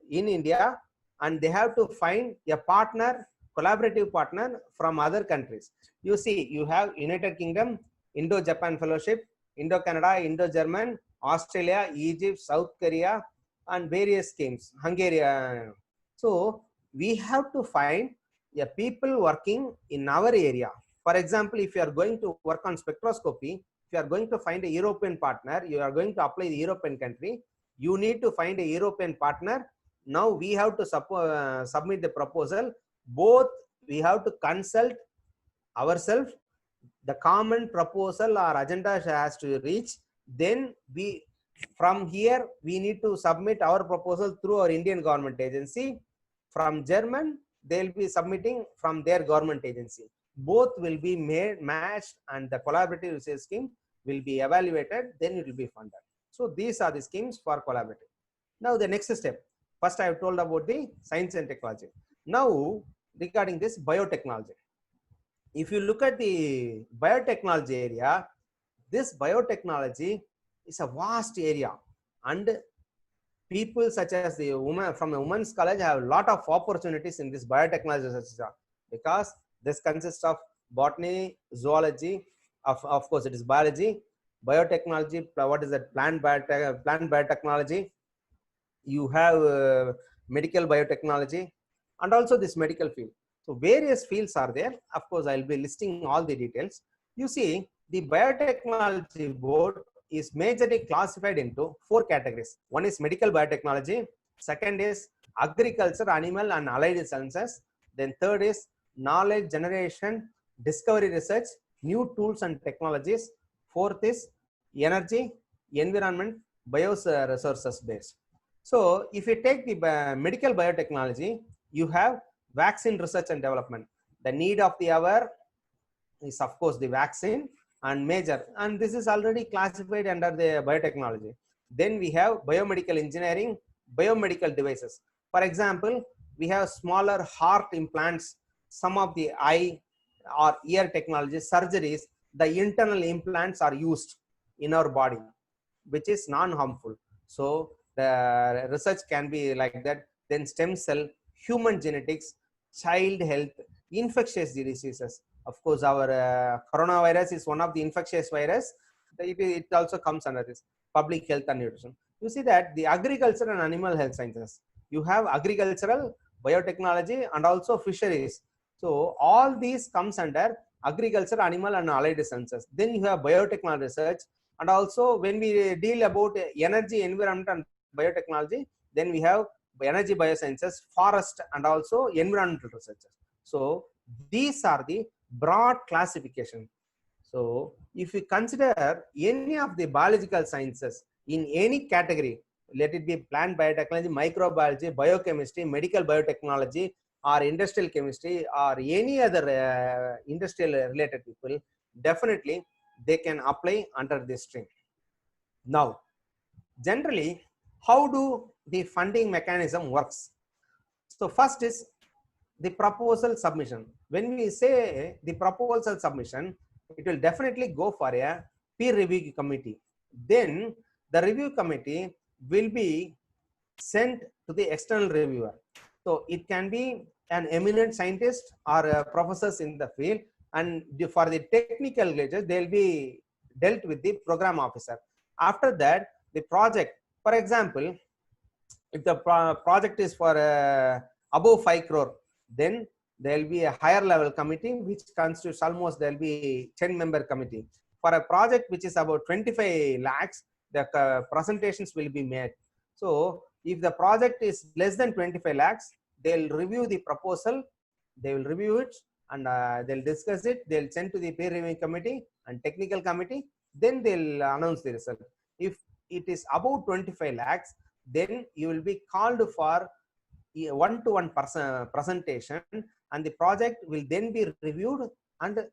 in India, and they have to find a partner, collaborative partner from other countries. You see, you have United Kingdom, Indo-Japan Fellowship, Indo-Canada, Indo-German, Australia, Egypt, South Korea, and various schemes, Hungary. So we have to find a people working in our area. For example, if you are going to work on spectroscopy, if you are going to find a European partner, you are going to apply the European country, you need to find a European partner. Now we have to submit the proposal. Both we have to consult ourselves. The common proposal or agenda has to reach. Then we, from here, we need to submit our proposal through our Indian government agency. From German, they'll be submitting from their government agency. Both will be made, matched, and the collaborative research scheme will be evaluated. Then it will be funded. So these are the schemes for collaborative. Now the next step. First, I have told about the science and technology. Now, regarding this biotechnology. If you look at the biotechnology area, this biotechnology is a vast area, and people such as the women from the women's college have a lot of opportunities in this biotechnology research, because this consists of botany, zoology, of course it is biology, biotechnology, what is that, plant biotechnology, you have medical biotechnology, and also this medical field. So various fields are there. Of course, I'll be listing all the details. You see, the biotechnology board is majorly classified into 4 categories. One is medical biotechnology. Second is agriculture, animal and allied sciences. Then third is knowledge generation, discovery research, new tools and technologies. Fourth is energy, environment, bioresources based. So if you take the medical biotechnology, you have vaccine research and development. The need of the hour is of course the vaccine and major, and this is already classified under the biotechnology. Then we have biomedical engineering, biomedical devices. For example, we have smaller heart implants, some of the eye or ear technologies, surgeries, the internal implants are used in our body, which is non-harmful. So the research can be like that. Then stem cell, human genetics, child health, infectious diseases. Of course, our coronavirus is one of the infectious virus. It also comes under this. Public health and nutrition. You see that the agriculture and animal health sciences, you have agricultural, biotechnology, and also fisheries. So all these comes under agriculture, animal and allied sciences. Then you have biotechnology research, and also when we deal about energy, environment and biotechnology, then we have energy biosciences, forest and also environmental research. So these are the broad classification. So if you consider any of the biological sciences in any category, let it be plant biotechnology, microbiology, biochemistry, medical biotechnology, or industrial chemistry, or any other industrial related people, definitely they can apply under this stream. Now, generally, how do the funding mechanism works? So first is the proposal submission. When we say the proposal submission, it will definitely go for a peer review committee. Then the review committee will be sent to the external reviewer. So it can be an eminent scientist or professors in the field, and for the technical glitches, they'll be dealt with the program officer. After that, the project, for example, if the project is for above 5 crore, then there will be a higher level committee which constitutes almost, there will be 10-member committee. For a project which is about 25 lakhs, the presentations will be made. So if the project is less than 25 lakhs, they'll review the proposal, they will review it, and they'll discuss it, they'll send to the peer review committee and technical committee, then they'll announce the result. If it is above 25 lakhs, then you will be called for one-to-one presentation, and the project will then be reviewed and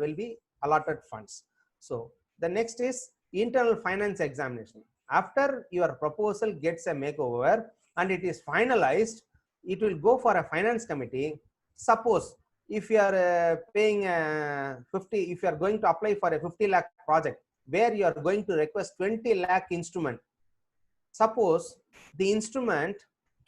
will be allotted funds. So the next is internal finance examination. After your proposal gets a makeover and it is finalized, it will go for a finance committee. Suppose if you are paying 50, if you are going to apply for a 50 lakh project where you are going to request 20 lakh instrument, suppose the instrument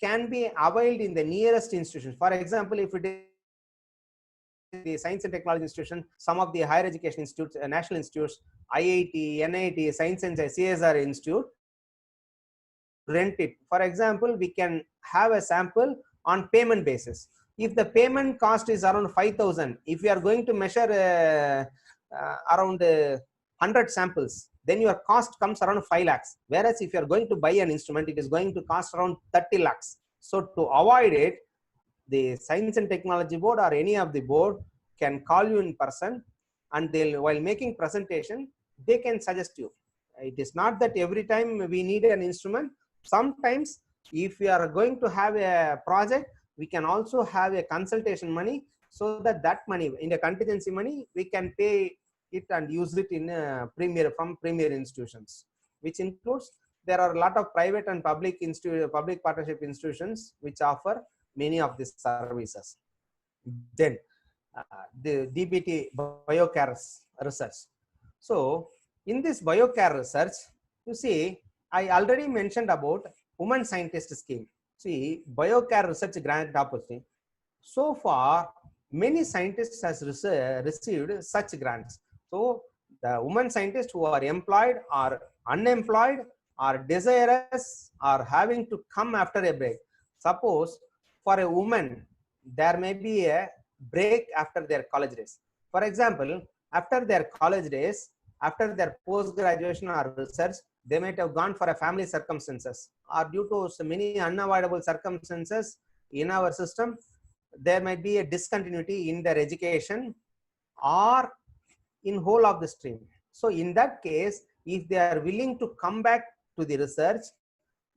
can be availed in the nearest institution. For example, if it is the science and technology institution, some of the higher education institutes, national institutes, IIT, NIT, Science and CSR Institute, rent it. For example, we can have a sample on payment basis. If the payment cost is around 5,000, if you are going to measure around 100 samples, then your cost comes around 5 lakhs. Whereas if you are going to buy an instrument, it is going to cost around 30 lakhs. So to avoid it, the Science and Technology Board or any of the board can call you in person, and they'll, while making presentation, they can suggest you. It is not that every time we need an instrument. Sometimes if we are going to have a project, we can also have a consultation money, so that that money, in the contingency money, we can pay it and use it in from premier institutions, which includes, there are a lot of private and public partnership institutions which offer many of these services. Then the DBT BioCare research. So in this BioCare research, you see, I already mentioned about women scientist scheme. See, BioCare research grant opportunity. So far, many scientists has received such grants. So the women scientists who are employed or unemployed or desirous are having to come after a break. Suppose for a woman, there may be a break after their college days. For example, after their college days, after their post-graduation or research, they might have gone for a family circumstances, or due to so many unavoidable circumstances in our system, there might be a discontinuity in their education or in whole of the stream. So in that case, if they are willing to come back to the research,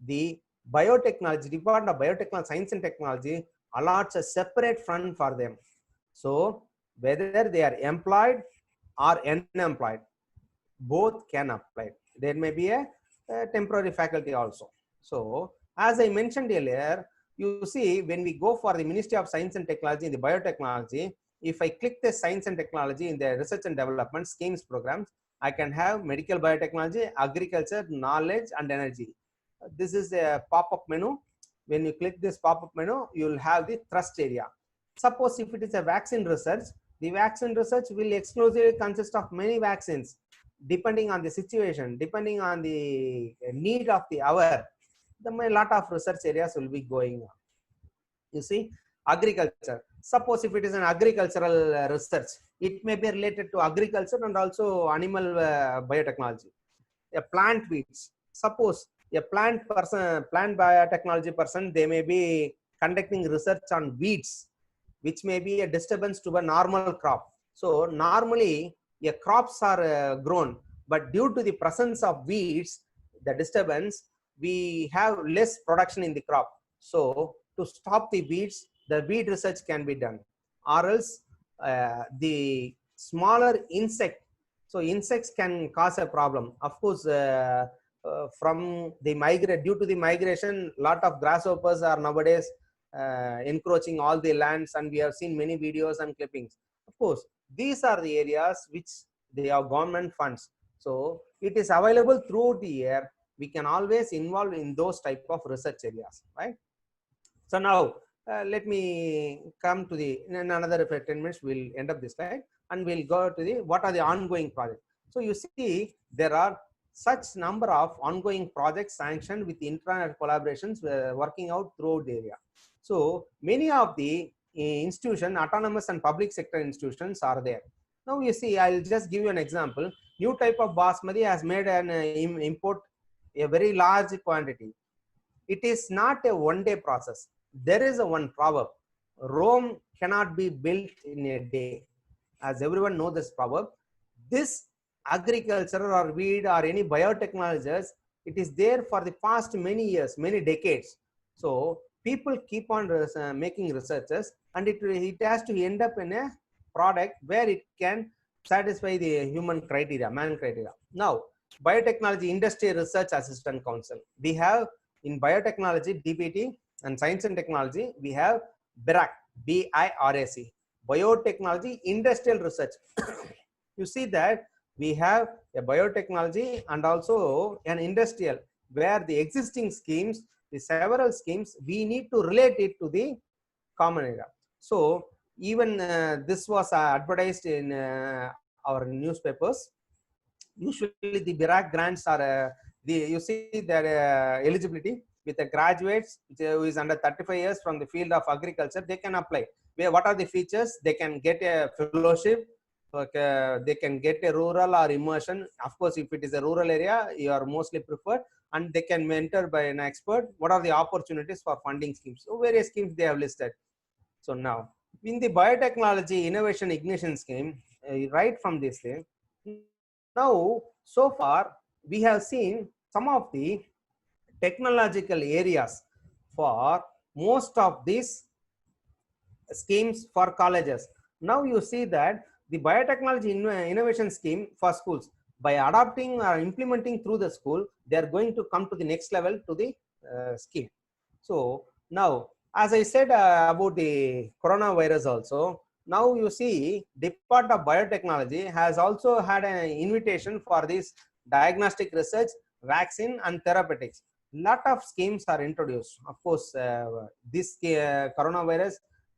the biotechnology department of biotechnology, science and technology allots a separate fund for them. So whether they are employed or unemployed, both can apply. There may be a temporary faculty also. So as I mentioned earlier, you see, when we go for the Ministry of Science and Technology in the biotechnology, if I click the science and technology in the research and development schemes programs, I can have medical biotechnology, agriculture, knowledge and energy. This is a pop-up menu. When you click this pop-up menu, you will have the thrust area. Suppose if it is a vaccine research, the vaccine research will exclusively consist of many vaccines, depending on the situation, depending on the need of the hour. A lot of research areas will be going on. You see, agriculture. Suppose if it is an agricultural research, it may be related to agriculture and also animal biotechnology. A plant weeds. Suppose a plant biotechnology person, they may be conducting research on weeds, which may be a disturbance to a normal crop. So normally, crops are grown, but due to the presence of weeds, the disturbance, we have less production in the crop. So to stop the weeds, the weed research can be done, or else the smaller insect. So insects can cause a problem. Of course, from the due to the migration, lot of grasshoppers are nowadays encroaching all the lands, and we have seen many videos and clippings. Of course, these are the areas which they have government funds. So it is available throughout the year. We can always involve in those type of research areas, right? So now let me come to the, in another 10 minutes, we'll end up this slide and we'll go to the, what are the ongoing projects. So you see, there are such number of ongoing projects sanctioned with internet collaborations working out throughout the area. So many of the institutions, autonomous and public sector institutions are there. Now you see, I'll just give you an example. New type of basmati has made an import a very large quantity. It is not a one-day process. There is a one proverb: Rome cannot be built in a day. As everyone knows this proverb, this agriculture or weed or any biotechnologies, it is there for the past many years, many decades. So people keep on making researches, and it has to end up in a product where it can satisfy the human criteria, man criteria. Now, Biotechnology Industry Research Assistant Council. We have in biotechnology, DBT, and science and technology, we have BIRAC, B-I-R-A-C, Biotechnology Industrial Research. You see that we have a biotechnology and also an industrial. where the existing schemes, the several schemes, we need to relate it to the common area. So even this was advertised in our newspapers. Usually the BIRAC grants are you see their eligibility with the graduates who is under 35 years from the field of agriculture, they can apply. What are the features? They can get a fellowship, they can get a rural or immersion. Of course, if it is a rural area, you are mostly preferred, and they can mentor by an expert. What are the opportunities for funding schemes? So various schemes they have listed. So now in the biotechnology innovation ignition scheme, right from this thing, now so far we have seen some of the technological areas for most of these schemes for colleges. Now you see that the biotechnology innovation scheme for schools, by adopting or implementing through the school, they are going to come to the next level to the scheme. So now, as I said about the coronavirus also, now you see Department of Biotechnology has also had an invitation for this diagnostic research, vaccine and therapeutics. Lot of schemes are introduced. Of course, this coronavirus,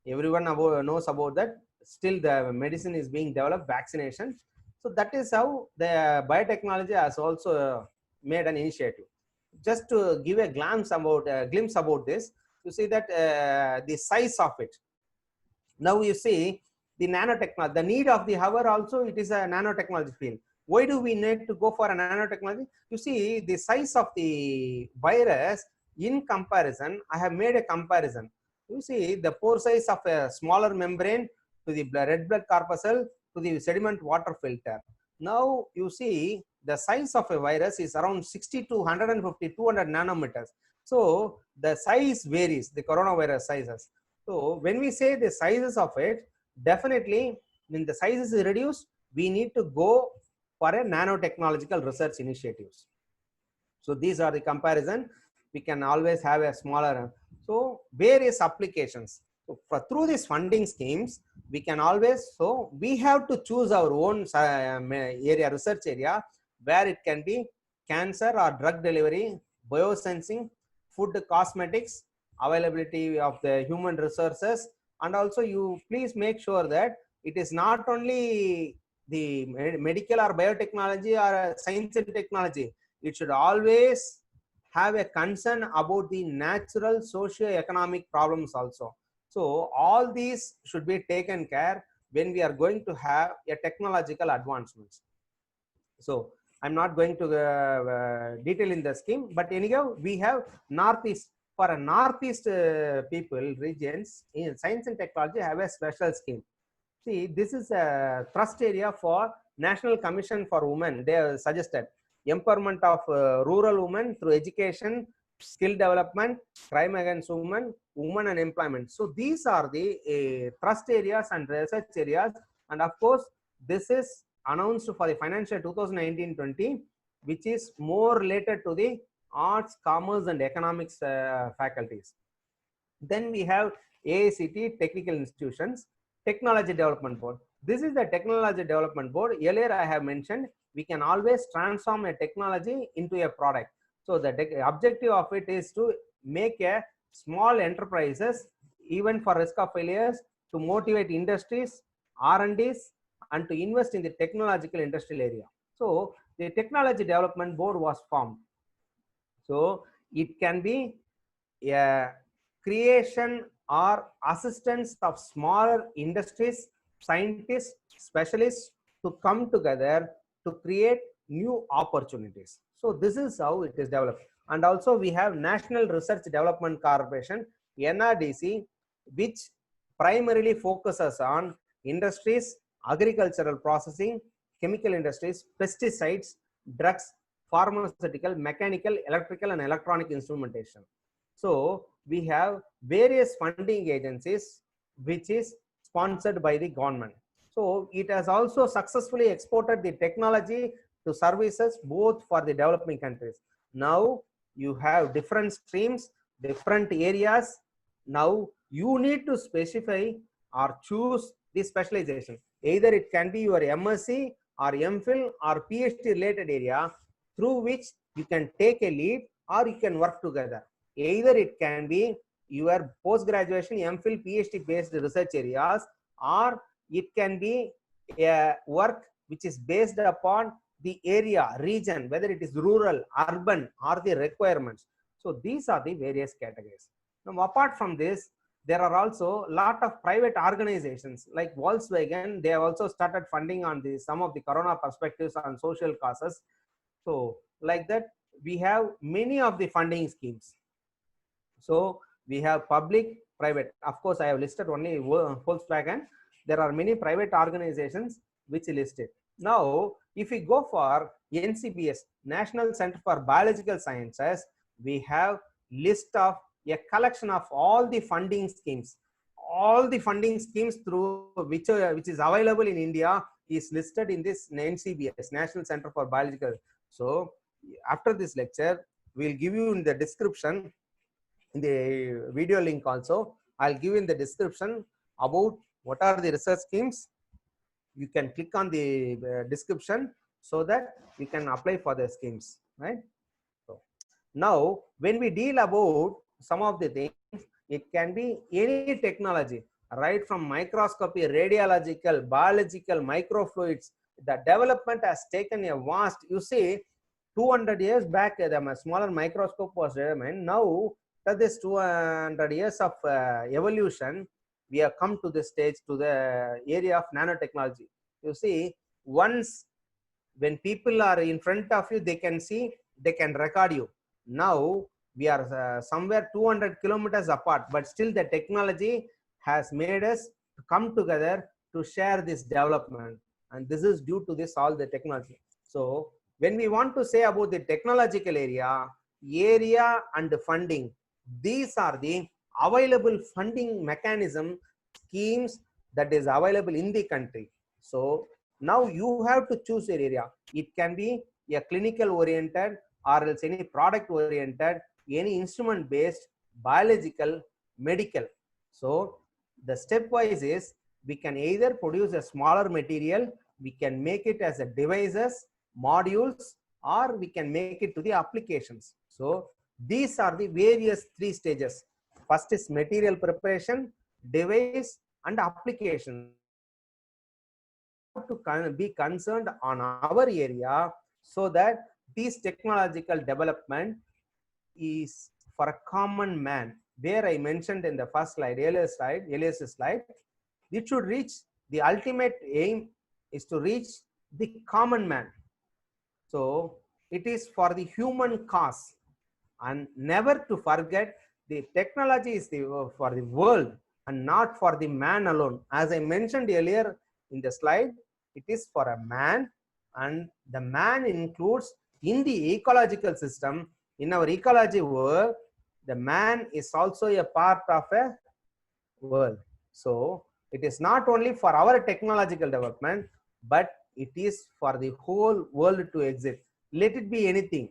everyone knows about that. Still the medicine is being developed, vaccination. So that is how the biotechnology has also made an initiative. Just to give a glimpse about this, you see that the size of it. Now you see the nanotechnology, the need of the hour also, it is a nanotechnology field. Why do we need to go for a nanotechnology? You see the size of the virus in comparison, I have made a comparison. You see the pore size of a smaller membrane to the red blood corpuscle to the sediment water filter. Now you see the size of a virus is around 60 to 150, 200 nanometers. So the size varies, the coronavirus sizes. So when we say the sizes of it, definitely when the size is reduced, we need to go for a nanotechnological research initiatives. So these are the comparison. We can always have a smaller. So various applications. So through these funding schemes, we can always, so we have to choose our own area, research area, where it can be cancer or drug delivery, biosensing, food cosmetics, availability of the human resources, and also you please make sure that it is not only the medical or biotechnology or science and technology. It should always have a concern about the natural socio-economic problems also. So all these should be taken care when we are going to have a technological advancements. So I'm not going to detail in the scheme, but anyhow, we have Northeast. For a Northeast people, regions in science and technology have a special scheme. See, this is a thrust area for National Commission for Women. They have suggested empowerment of rural women through education, skill development, crime against women, women and employment. So these are the thrust areas and research areas. And of course, this is announced for the financial 2019-20, which is more related to the arts, commerce and economics faculties. Then we have AICT, Technical Institutions, Technology Development Board. This is the Technology Development Board. Earlier I have mentioned, we can always transform a technology into a product. So the objective of it is to make a small enterprises, even for risk of failures, to motivate industries, R&Ds, and to invest in the technological industrial area. So the Technology Development Board was formed. So it can be a creation or assistance of smaller industries, scientists, specialists to come together to create new opportunities. So this is how it is developed. And also we have National Research Development Corporation, NRDC, which primarily focuses on industries, agricultural processing, chemical industries, pesticides, drugs, pharmaceutical, mechanical, electrical and electronic instrumentation. So we have various funding agencies which is sponsored by the government. So it has also successfully exported the technology to services both for the developing countries. Now you have different streams, different areas. Now you need to specify or choose the specialization. Either it can be your MSc or MPhil or PhD related area through which you can take a lead or you can work together. Either it can be your post-graduation, MPhil, PhD based research areas, or it can be a work which is based upon the area, region, whether it is rural, urban, or the requirements. So these are the various categories. Now, apart from this, there are also a lot of private organizations like Volkswagen. They have also started funding on some of the corona perspectives on social causes. So like that, we have many of the funding schemes. So we have public, private. Of course, I have listed only Volkswagen. There are many private organizations which listed. Now, if we go for NCBS, National Center for Biological Sciences, we have list of a collection of all the funding schemes. All the funding schemes through which is available in India is listed in this NCBS, National Center for Biological. So after this lecture, we'll give you in the description, in the video link also, I'll give in the description about what are the research schemes. You can click on the description so that you can apply for the schemes, right? So now when we deal about some of the things, it can be any technology, right from microscopy, radiological, biological, microfluids. The development has taken a vast, you see, 200 years back, the smaller microscope was developed. Now, after this 200 years of evolution, we have come to the stage, to the area of nanotechnology. You see, once when people are in front of you, they can see, they can record you. Now, we are somewhere 200 kilometers apart, but still the technology has made us come together to share this development. And this is due to this, all the technology. So when we want to say about the technological area and funding, these are the available funding mechanism schemes that is available in the country. So now you have to choose your area. It can be a clinical oriented, or else any product oriented, any instrument based, biological, medical. So the stepwise is, we can either produce a smaller material, we can make it as a devices, modules, or we can make it to the applications. So these are the various 3 stages. First is material preparation, device, and application. To be concerned on our area, so that this technological development is for a common man, where I mentioned in the first slide, earlier slide, it should reach, the ultimate aim is to reach the common man. So it is for the human cause, and never to forget, the technology is for the world and not for the man alone. As I mentioned earlier in the slide, it is for a man, and the man includes in the ecological system. In our ecology world, the man is also a part of a world. So it is not only for our technological development, but it is for the whole world to exist. Let it be anything.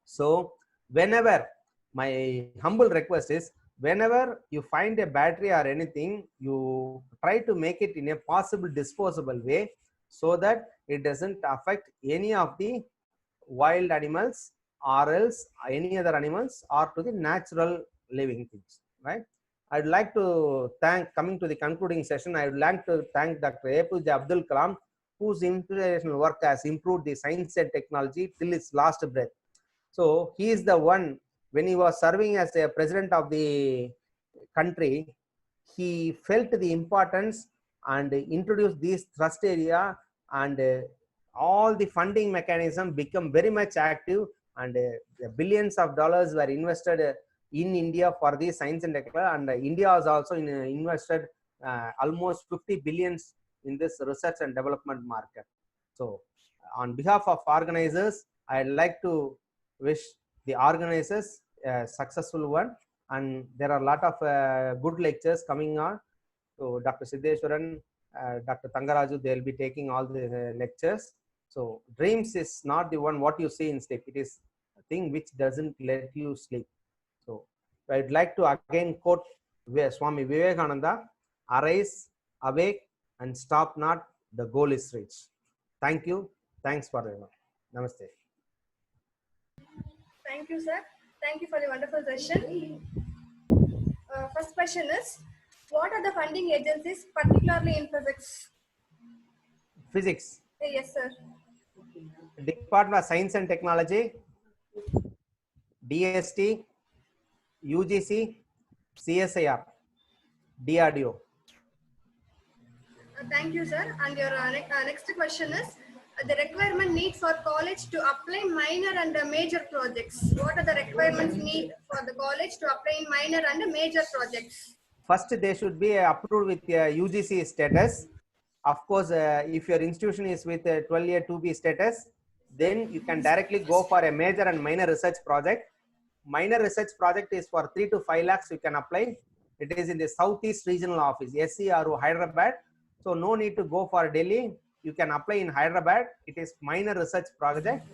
So whenever, my humble request is, whenever you find a battery or anything, you try to make it in a possible disposable way, so that it doesn't affect any of the wild animals, or else any other animals, or to the natural living things, right? I'd like to thank, coming to the concluding session, I would like to thank Dr. APJ Abdul Kalam, whose inspirational work has improved the science and technology till its last breath. So he is the one, when he was serving as a president of the country, he felt the importance and introduced this thrust area, and all the funding mechanism become very much active, and the billions of dollars were invested in India for the science and technology, and India has also invested almost 50 billions in this research and development market. So on behalf of organizers, I'd like to wish the organizers a successful one, and there are a lot of good lectures coming on. So Dr. Siddheshwaran, Dr. Tangaraju, they'll be taking all the lectures. So dreams is not the one what you see in sleep, it is a thing which doesn't let you sleep. So I'd like to again quote Swami Vivekananda: arise, awake, and stop not, the goal is reached. Thank you. Thanks for everyone. Namaste. Thank Thank you, sir. Thank you for the wonderful session. First question is, what are the funding agencies, particularly in physics? Physics, Yes, sir. Department of Science and Technology, DST, UGC, CSIR, DRDO. Thank you, sir. And your next question is, the requirement need for college to apply minor and major projects. What are the requirements need for the college to apply in minor and major projects? First, they should be approved with UGC status. Of course, if your institution is with 12A 2B status, then you can directly go for a major and minor research project. Minor research project is for 3 to 5 lakhs. You can apply. It is in the Southeast Regional Office, SCRO, Hyderabad. So no need to go for Delhi. You can apply in Hyderabad. It is minor research project,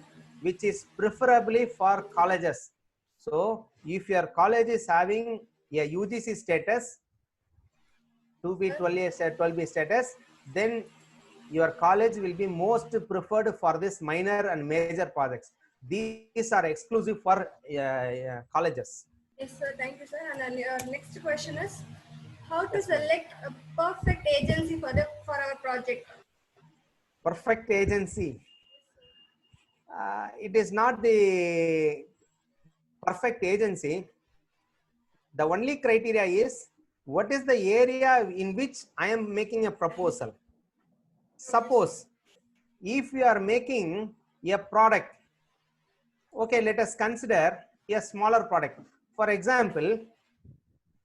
which is preferably for colleges. So if your college is having a UGC status, 2B, 12B status, then your college will be most preferred for this minor and major projects. These are exclusive for colleges. Yes, sir. Thank you, sir. And then your next question is, how to select a perfect agency for our project? Perfect agency. It is not the perfect agency. The only criteria is what is the area in which I am making a proposal. Suppose if you are making a product, okay, let us consider a smaller product. For example,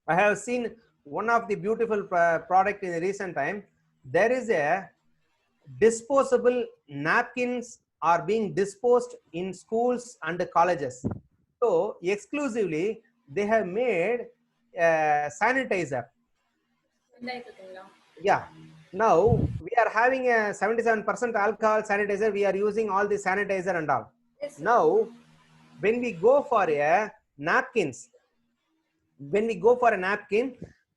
I have seen one of the beautiful product in the recent time. There is a disposable napkins are being disposed in schools and colleges. So exclusively they have made sanitizer. Yeah. Now we are having a 77% alcohol sanitizer. We are using all the sanitizer and all. Yes, sir. Now, when we go for a napkins,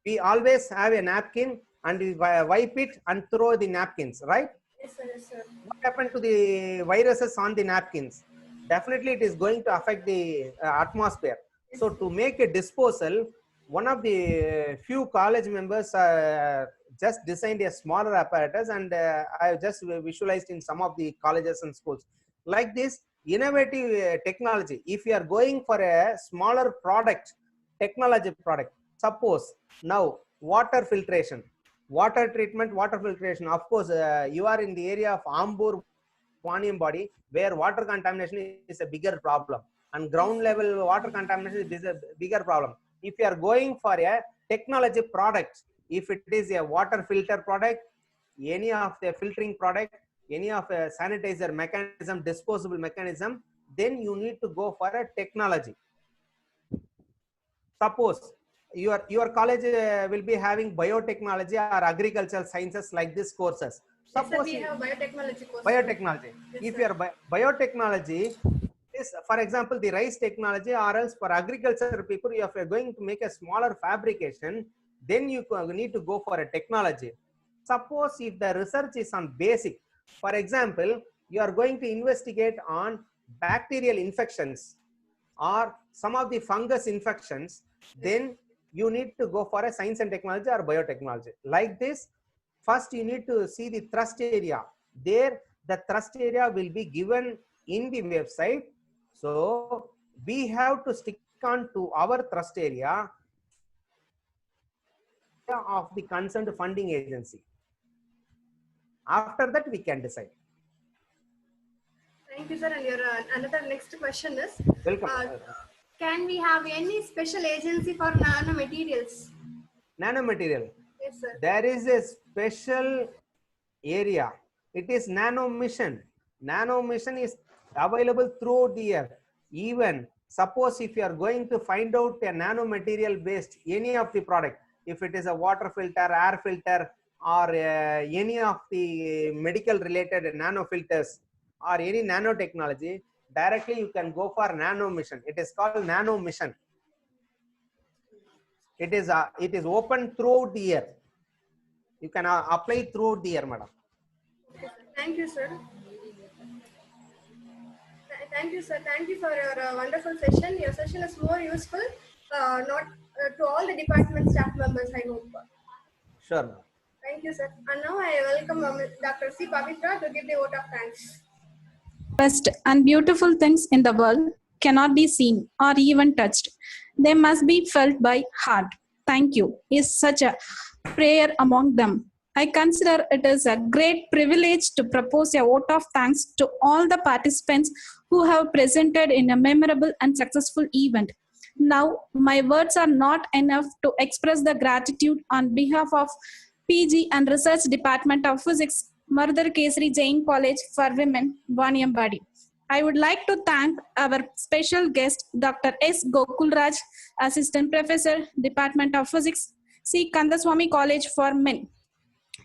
we always have a napkin and we wipe it and throw the napkins, right? Yes, sir. Yes, sir. What happened to the viruses on the napkins? Definitely it is going to affect the atmosphere. So to make a disposal, one of the few college members just designed a smaller apparatus, and I just visualized in some of the colleges and schools. Like this innovative technology, if you are going for a smaller product, technology product, suppose now water filtration, water treatment, water filtration. Of course, you are in the area of Ambur, Waniyambadi, where water contamination is a bigger problem, and ground level water contamination is a bigger problem. If you are going for a technology product, if it is a water filter product, any of the filtering product, any of a sanitizer mechanism, disposable mechanism, then you need to go for a technology. Suppose your college will be having biotechnology or agricultural sciences like this courses. Yes, sir, Suppose we have biotechnology course. biotechnology. Yes, If sir. your biotechnology is, for example, the rice technology, or else for agriculture people, if you are going to make a smaller fabrication, then you need to go for a technology. Suppose if the research is on basic, for example, you are going to investigate on bacterial infections or some of the fungus infections, then you need to go for a science and technology or biotechnology. Like this, first you need to see the thrust area. There, the thrust area will be given in the website. So we have to stick on to our thrust area of the concerned funding agency. After that, we can decide. Thank you, sir. And your another next question is, Welcome. can we have any special agency for nanomaterials? Nanomaterial. Yes, sir. There is a special area. It is nano mission. Nano mission is available throughout the year. Even suppose if you are going to find out a nanomaterial based any of the product, if it is a water filter, air filter, or any of the medical related nano filters or any nanotechnology, directly you can go for nano mission. It is called nano mission. It is open throughout the year. You can apply throughout the year, madam. Thank you, sir. Thank you, sir. Thank you for your wonderful session. Your session is more useful, not to all the department staff members, I hope. Sure. Thank you, sir. And now I welcome Dr. C. Pavitra to give the vote of thanks. Best and beautiful things in the world cannot be seen or even touched. They must be felt by heart. Thank you is such a prayer among them. I consider it is a great privilege to propose a vote of thanks to all the participants who have presented in a memorable and successful event. Now, my words are not enough to express the gratitude on behalf of PG and Research Department of Physics, Marudar Kesari Jain College for Women, Vaniyambadi. I would like to thank our special guest, Dr. S. Gokulraj, Assistant Professor, Department of Physics, C. Kandaswamy College for Men.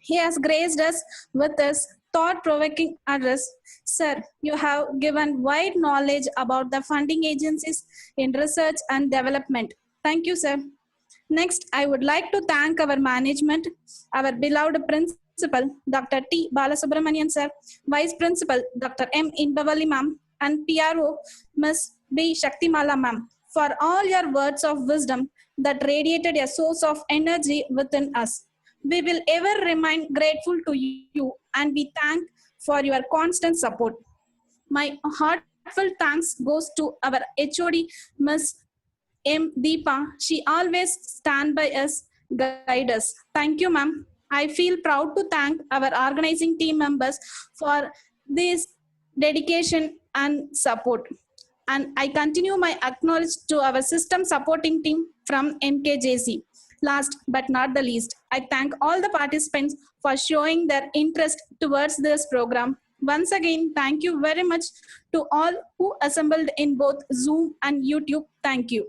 He has graced us with his thought-provoking address. Sir, you have given wide knowledge about the funding agencies in research and development. Thank you, sir. Next, I would like to thank our management, our beloved principal, Dr. T. Balasubramanian, sir, Vice Principal, Dr. M. Inbavali, ma'am, and PRO, Ms. B. Shaktimala, ma'am, for all your words of wisdom that radiated a source of energy within us. We will ever remain grateful to you and we thank for your constant support. My heartfelt thanks goes to our HOD, Ms. M. Deepa. She always stand by us, guide us. Thank you, ma'am. I feel proud to thank our organizing team members for this dedication and support. And I continue my acknowledge to our system supporting team from MKJC. Last but not the least, I thank all the participants for showing their interest towards this program. Once again, thank you very much to all who assembled in both Zoom and YouTube. Thank you.